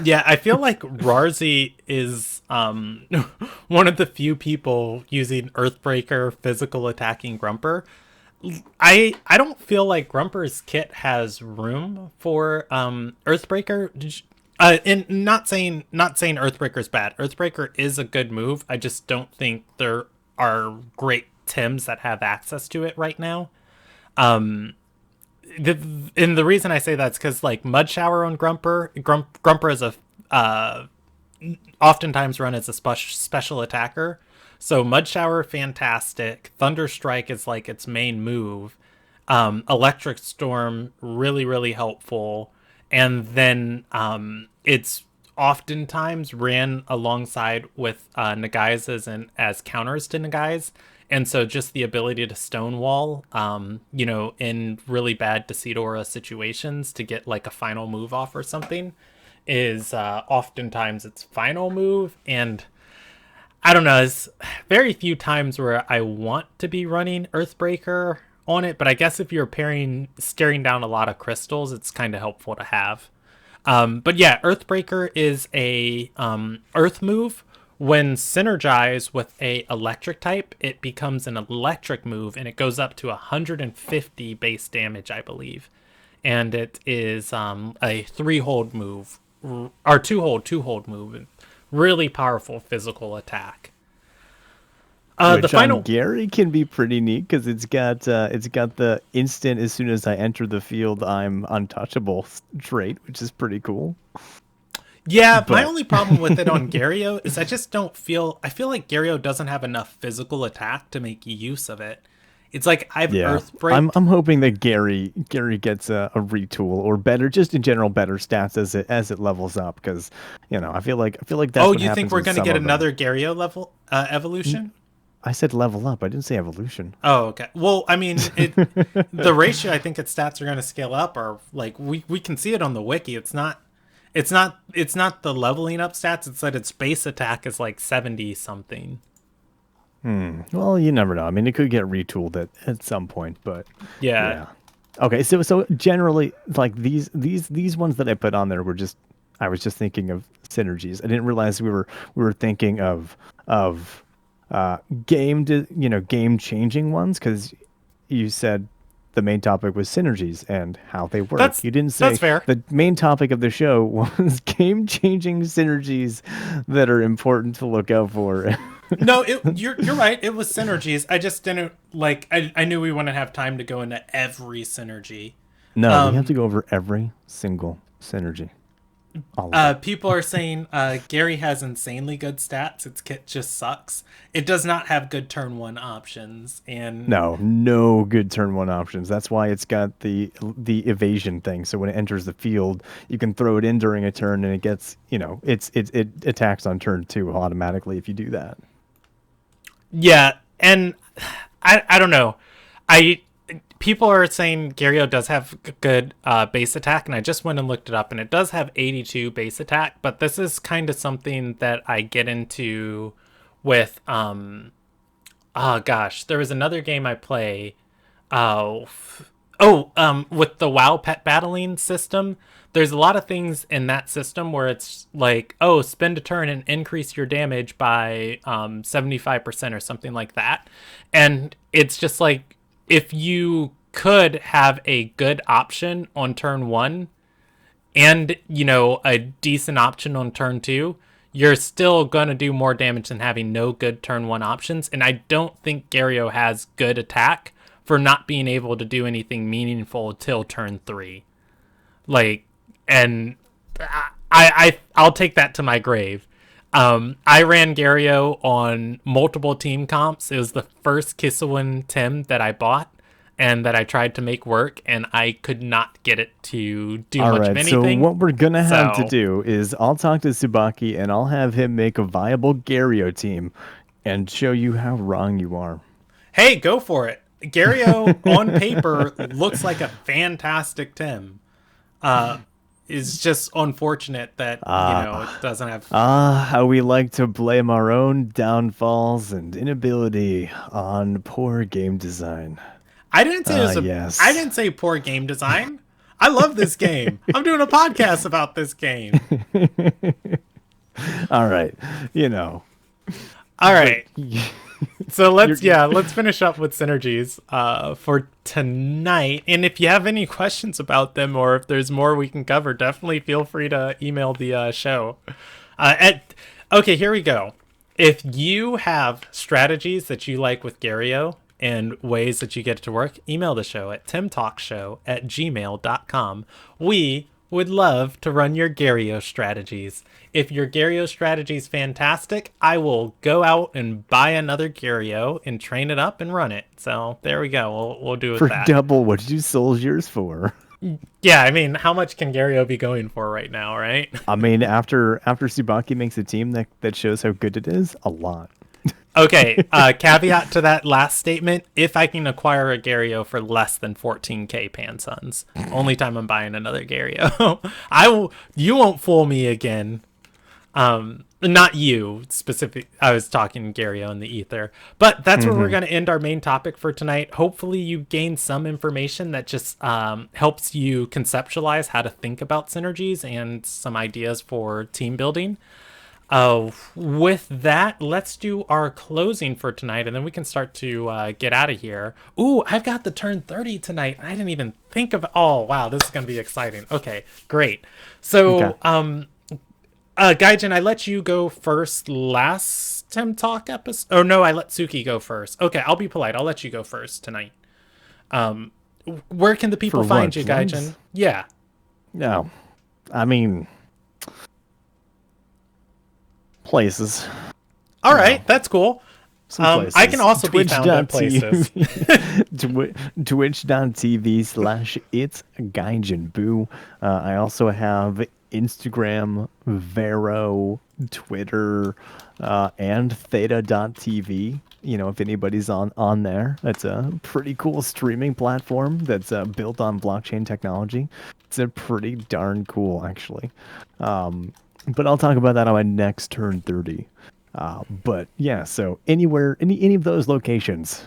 Yeah, I feel like Rarzi is one of the few people using Earthbreaker physical attacking Grumper. I don't feel like Grumper's kit has room for Earthbreaker. And not saying Earthbreaker's bad. Earthbreaker is a good move. I just don't think there are great Tems that have access to it right now. And the reason I say that's because like Mud Shower on Grumper is a uh, oftentimes run as a special attacker. So Mud Shower, fantastic. Thunderstrike is like its main move. Electric Storm, really, really helpful. And then it's oftentimes ran alongside with Nagai's and as counters to Nagai's. And so just the ability to stonewall, in really bad Decidora situations to get like a final move off or something is oftentimes its final move. And I don't know, there's very few times where I want to be running Earthbreaker on it, but I guess if you're staring down a lot of crystals, it's kind of helpful to have. But yeah, Earthbreaker is a Earth move. When synergized with a electric type, it becomes an electric move, and it goes up to 150 base damage, I believe. And it is a 3-hold move, or two-hold move. Really powerful physical attack. The Which on final Gary can be pretty neat because it's got the instant as soon as I enter the field I'm untouchable trait, which is pretty cool. Yeah, my But only problem with it on Gario is I feel like Gario doesn't have enough physical attack to make use of it. It's like I've yeah, Earthbreak. I'm hoping that Gary gets a retool or better, just in general better stats as it levels up because I feel like that's Oh, what you think happens we're with gonna some get of them. another Gario level evolution? I said level up. I didn't say evolution. Oh, okay. Well, I mean, the ratio I think its stats are going to scale up are like we can see it on the wiki. It's not the leveling up stats. It's that its base attack is like 70 something. Well, you never know. I mean, it could get retooled at some point, but Yeah. yeah. Okay, so generally, like these ones that I put on there were just I was just thinking of synergies. I didn't realize we were thinking of game changing ones because you said the main topic was synergies and how they work. That's You didn't that's say fair. the main topic of the show was game changing synergies that are important to look out for. No, you're right. It was synergies. I just didn't like. I knew we wouldn't have time to go into every synergy. No, we have to go over every single synergy. All of it. People are saying Gary has insanely good stats. Its kit just sucks. It does not have good turn one options, and No, no good turn one options. That's why it's got the evasion thing. So when it enters the field, you can throw it in during a turn, and it gets it attacks on turn two automatically if you do that. yeah, and I don't know. I People are saying Gario does have good base attack, and I just went and looked it up, and it does have 82 base attack. But this is kind of something that I get into with oh gosh, there was another game I play. Oh, Oh, with the WoW pet battling system, there's a lot of things in that system where it's like, oh, spend a turn and increase your damage by 75% or something like that. And it's just like, if you could have a good option on turn one and, a decent option on turn two, you're still going to do more damage than having no good turn one options. And I don't think Gario has good attack for not being able to do anything meaningful till turn three. Like, and I'll take that to my grave. I ran Gario on multiple team comps. It was the first Kisselin Tim that I bought and that I tried to make work, and I could not get it to do All much of right, so anything. what we're gonna have to So, do is I'll talk to Tsubaki and I'll have him make a viable Gario team and show you how wrong you are. hey, go for it. Gario on paper looks like a fantastic Tim. It's just unfortunate that, it Ah, doesn't have. how we like to blame our own downfalls and inability on poor game design. I didn't say it was a. I Yes. didn't say poor game design. I love this game. I'm doing a podcast about this game. All right, you know, All but right. So you're let's finish up with synergies for tonight. And if you have any questions about them or if there's more we can cover, definitely feel free to email the show. Okay, here we go. If you have strategies that you like with Gario and ways that you get it to work, email the show at temtalkshow@gmail.com. We would love to run your Gario strategies. If your Gario strategy is fantastic, I will go out and buy another Gario and train it up and run it. So there we go. We'll do with for that. double what you sold yours for. Yeah, I mean, how much can Gario be going for right now, right? I mean, after Tsubaki makes a team that shows how good it is, a lot. Okay, caveat to that last statement, if I can acquire a Gario for less than 14k Pansuns, only time I'm buying another Gario. You won't fool me again. Not you specific. I was talking Gario in the ether, but that's where we're Hmm. going to end our main topic for tonight. Hopefully you gain some information that just helps you conceptualize how to think about synergies and some ideas for team building. With that, let's do our closing for tonight, and then we can start to get out of here. Ooh, I've got the turn 30 tonight. I didn't even think of. Oh, wow, this is gonna be exciting. Okay, great. Okay. So, Gaijin, I let you go first last Tim Talk episode. Oh no, I let Suki go first. Okay, I'll be polite. I'll let you go first tonight. Um, where can the people For find what? you, Plugs? Gaijin? Yeah. No. I mean, places. All You know, right, that's cool. some I can places. also be found at places. Twitch.tv/ it's Gaijin Boo. I also have Instagram, Vero, Twitter, and Theta.tv. You know, if anybody's on there, that's a pretty cool streaming platform that's built on blockchain technology. It's a pretty darn cool, actually. But I'll talk about that on my next turn 30. But yeah, so anywhere, any of those locations,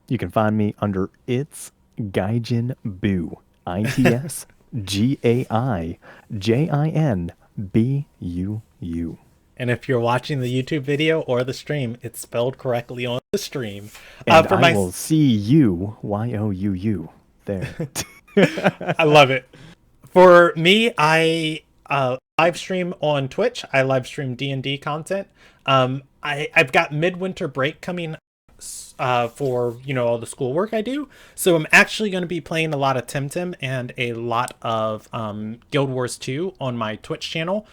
you can find me under It's Gaijin Boo. ITSGAIJINBUU. And if you're watching the YouTube video or the stream, it's spelled correctly on the stream. And For I my, will see you, YOUU, there. I love it. For me, I live stream on Twitch. I live stream D&D content. I've got midwinter break coming for all the schoolwork I do. So I'm actually going to be playing a lot of Temtem and a lot of Guild Wars 2 on my Twitch channel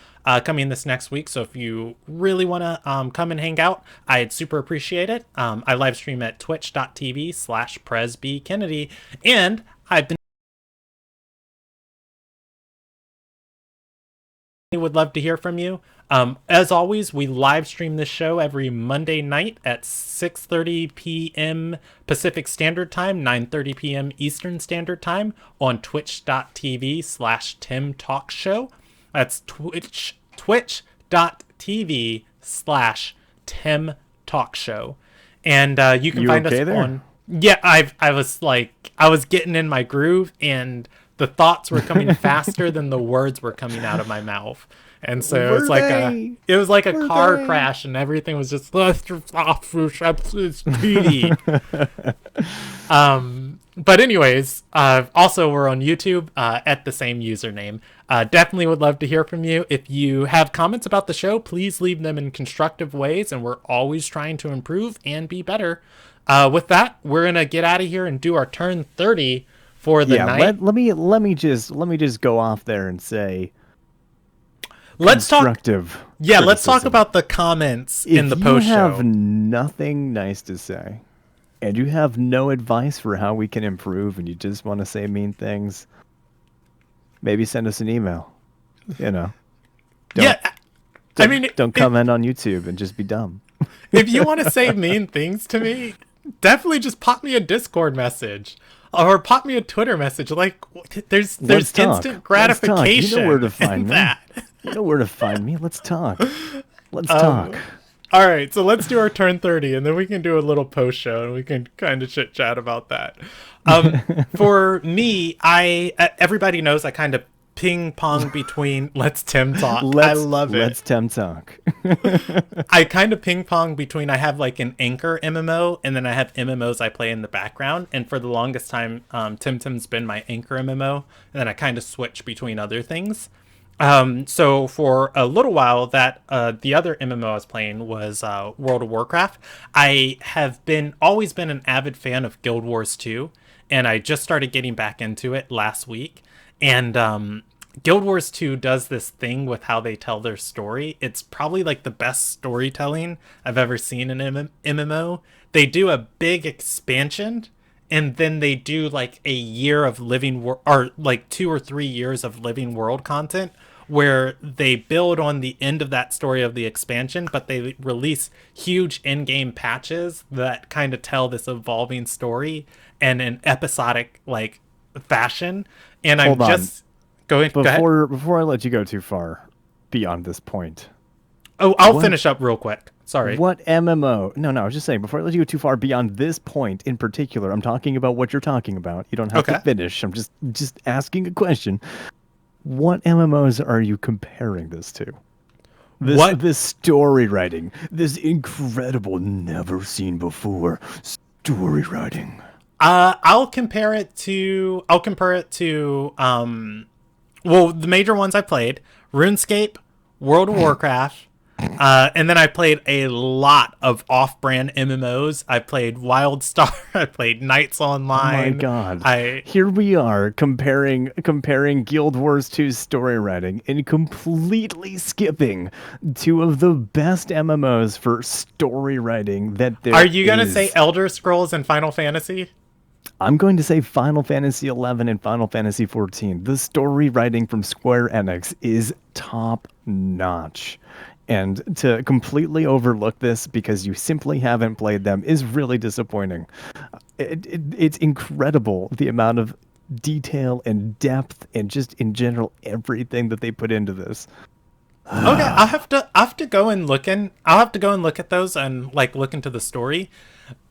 coming this next week. So if you really want to come and hang out, I'd super appreciate it. I live stream at twitch.tv/PresBKennedy, and I've been would love to hear from you. As always, we live stream this show every Monday night at 6:30 p.m. Pacific Standard Time, 9:30 p.m. Eastern Standard Time on twitch.tv/TimTalkShow. That's twitch.tv/TimTalkShow. And you can You find us okay there? on. Yeah, I was getting in my groove, and the thoughts were coming faster than the words were coming out of my mouth. And so Were they? it was like a Were car they? crash, and everything was just it's speedy. But anyways, also we're on YouTube at the same username. Definitely would love to hear from you. If you have comments about the show, please leave them in constructive ways, and we're always trying to improve and be better. With that, we're gonna get out of here and do our turn 30 for the Yeah, night. let me just go off there and say Let's talk. constructive Yeah, let's talk criticism. about the comments in If the you post have show. nothing nice to say and you have no advice for how we can improve and you just want to say mean things, maybe send us an email. You know, don't Yeah, I don't mean, don't comment on YouTube and just be dumb. if you want to say mean things to me, definitely just pop me a Discord message or pop me a Twitter message. Like, Let's there's talk. instant Let's talk. You know where gratification to in find me. that. You know where to find me. Let's talk. Let's talk. All right, so let's do our turn 30, and then we can do a little post show, and we can kind of chit chat about that. For me, everybody knows I kind of ping pong between let's Tim talk. I love it. Let's Temtalk. I kind of ping pong between I have like an anchor MMO and then I have MMOs I play in the background. And for the longest time, Tim's been my anchor MMO, and then I kind of switch between other things. So for a little while, that the other MMO I was playing was World of Warcraft. I have been always been an avid fan of Guild Wars 2, and I just started getting back into it last week. And Guild Wars 2 does this thing with how they tell their story. It's probably like the best storytelling I've ever seen in an MMO. They do a big expansion, and then they do like a year of or like 2 or 3 years of living world content where they build on the end of that story of the expansion, but they release huge in-game patches that kind of tell this evolving story in an episodic like fashion. And I'm Hold on. just go ahead. Before I let you go too far beyond this point, Oh, I'll what finish up real quick. Sorry. what MMO? No, no, I was just saying, before I let you go too far beyond this point in particular, I'm talking about what you're talking about. You don't have to Okay. finish. I'm just asking a question. What MMOs are you comparing this to? What This story writing, this incredible, never seen before story writing. I'll compare it to well, the major ones I played: RuneScape, World of Warcraft, and then I played a lot of off-brand MMOs. I played WildStar, I played Knights Oh my Online. god. I Here we are comparing Guild Wars 2's story writing and completely skipping two of the best MMOs for story writing that there Are you gonna say is. Elder Scrolls and Final Fantasy? I'm going to say Final Fantasy 11 and Final Fantasy 14. The story writing from Square Enix is top notch. And to completely overlook this because you simply haven't played them is really disappointing. It's incredible the amount of detail and depth and just in general everything that they put into this. Okay, I'll have to go and I'll have to go and look at those and like look into the story.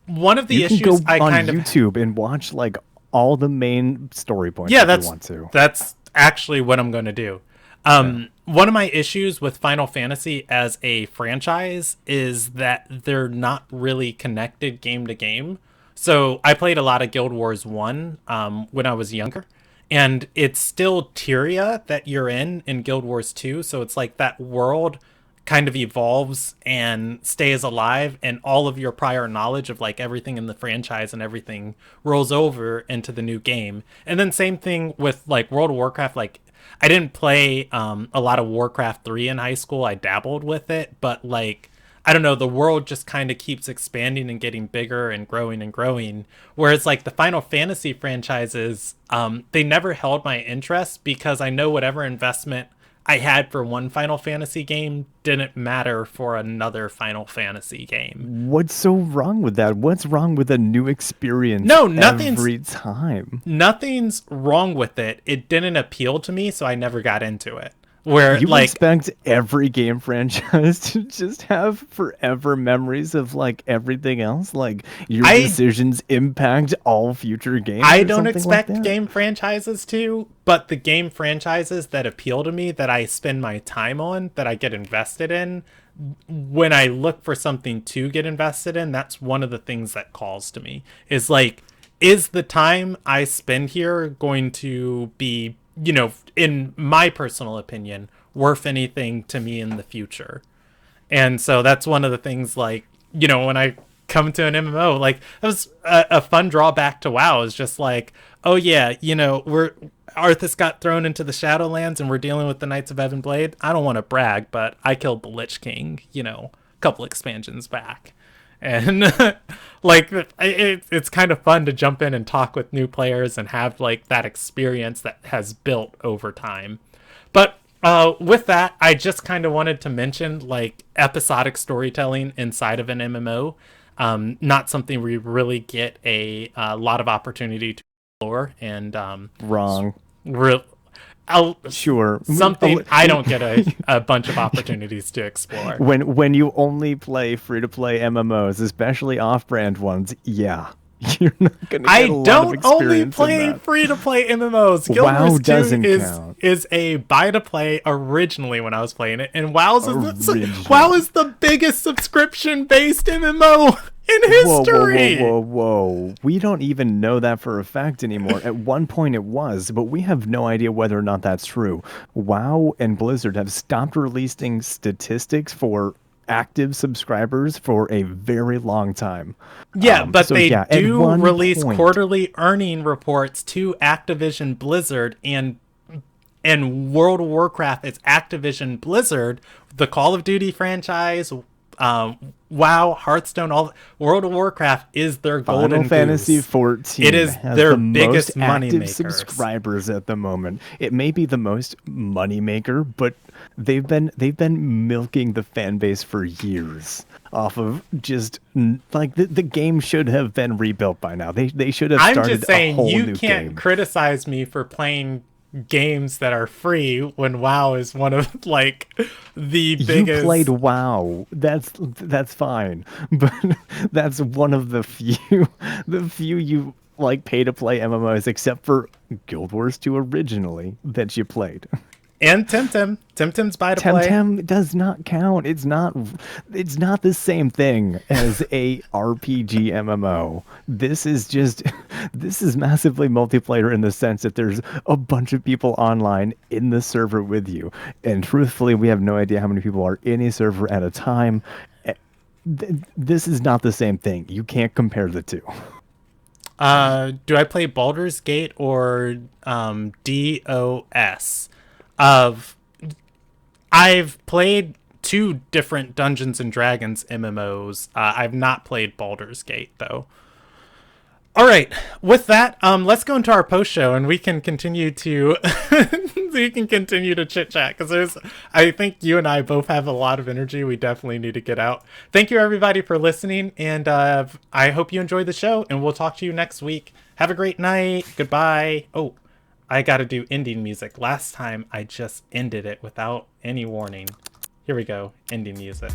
One of You the can go issues I on kind of YouTube and watch like all the main story points yeah, if you want to. that's actually what I'm going to do. Yeah. One of my issues with Final Fantasy as a franchise is that they're not really connected game to game. So I played a lot of Guild Wars 1 when I was younger, and it's still Tyria that you're in Guild Wars 2. So it's like that world kind of evolves and stays alive, and all of your prior knowledge of like everything in the franchise and everything rolls over into the new game. And then same thing with like World of Warcraft. Like I didn't play a lot of Warcraft 3 in high school. I dabbled with it, but like I don't know, the world just kind of keeps expanding and getting bigger and growing and growing. Whereas like the Final Fantasy franchises, they never held my interest because I know whatever investment I had for one Final Fantasy game didn't matter for another Final Fantasy game. What's so wrong with that? What's wrong with a new experience No, every time? nothing's wrong with it. It didn't appeal to me, so I never got into it. where You like expect every game franchise to just have forever memories of like everything else? Like your I decisions impact all future games I or don't something like expect that? game franchises to, but the game franchises that appeal to me, that I spend my time on, that I get invested in, when I look for something to get invested in, that's one of the things that calls to me. Is like, is the time I spend here going to be, in my personal opinion, worth anything to me in the future? And so that's one of the things, like, when I come to an MMO, like, that was a fun drawback to WoW, is just like, oh yeah, we're Arthas got thrown into the Shadowlands and we're dealing with the Knights of Ebon Blade. I don't want to brag, but I killed the Lich King, a couple expansions back. And like it's kind of fun to jump in and talk with new players and have like that experience that has built over time. But with that, I just kind of wanted to mention like episodic storytelling inside of an MMO. Not something we really get a lot of opportunity to explore, and Wrong. re- I'll, Sure. something I don't get a bunch of opportunities to explore. When you only play free to play MMOs, especially off-brand ones, yeah, you're not gonna I get a lot of don't only experience in play that. free to play MMOs. Guild WoW Wars 2 doesn't is count. is a buy to play originally when I was playing it, and WoW Originally. is the biggest subscription based MMO in Whoa, whoa, whoa, history. whoa, whoa. We don't even know that for a fact anymore. At one point it was, but we have no idea whether or not that's true. WoW and Blizzard have stopped releasing statistics for active subscribers for a very long time. Yeah, but So they yeah, at do one release point, quarterly earning reports to Activision Blizzard, and World of Warcraft is Activision Blizzard, the Call of Duty franchise, WoW, Hearthstone, all World of Warcraft is their Final golden Fantasy goose. It 14 is has their the most biggest money active makers. subscribers at the moment. It may be the most money maker, but they've been milking the fan base for years off of just like the game should have been rebuilt by now. They should have I'm just started a saying, whole you new can't game. criticize me for playing games that are free when WoW is one of like the You played biggest. WoW. That's fine. But that's one of the few you like pay to play MMOs except for Guild Wars 2 originally that you played. And Temtem's buy to play. Temtem does not count. It's not the same thing as a RPG MMO. This is massively multiplayer in the sense that there's a bunch of people online in the server with you. And truthfully, we have no idea how many people are in a server at a time. Eh, This is not the same thing. You can't compare the two. Do I play Baldur's Gate or DOS? Of I've played two different Dungeons and Dragons MMOs. I've not played Baldur's Gate though. All right. With that, let's go into our post show, and we can continue to chit chat, because I think you and I both have a lot of energy. We definitely need to get out. Thank you everybody for listening, and I hope you enjoyed the show. And we'll talk to you next week. Have a great night. Goodbye. Oh, I got to do ending music. Last time I just ended it without any warning. Here we go. Ending music.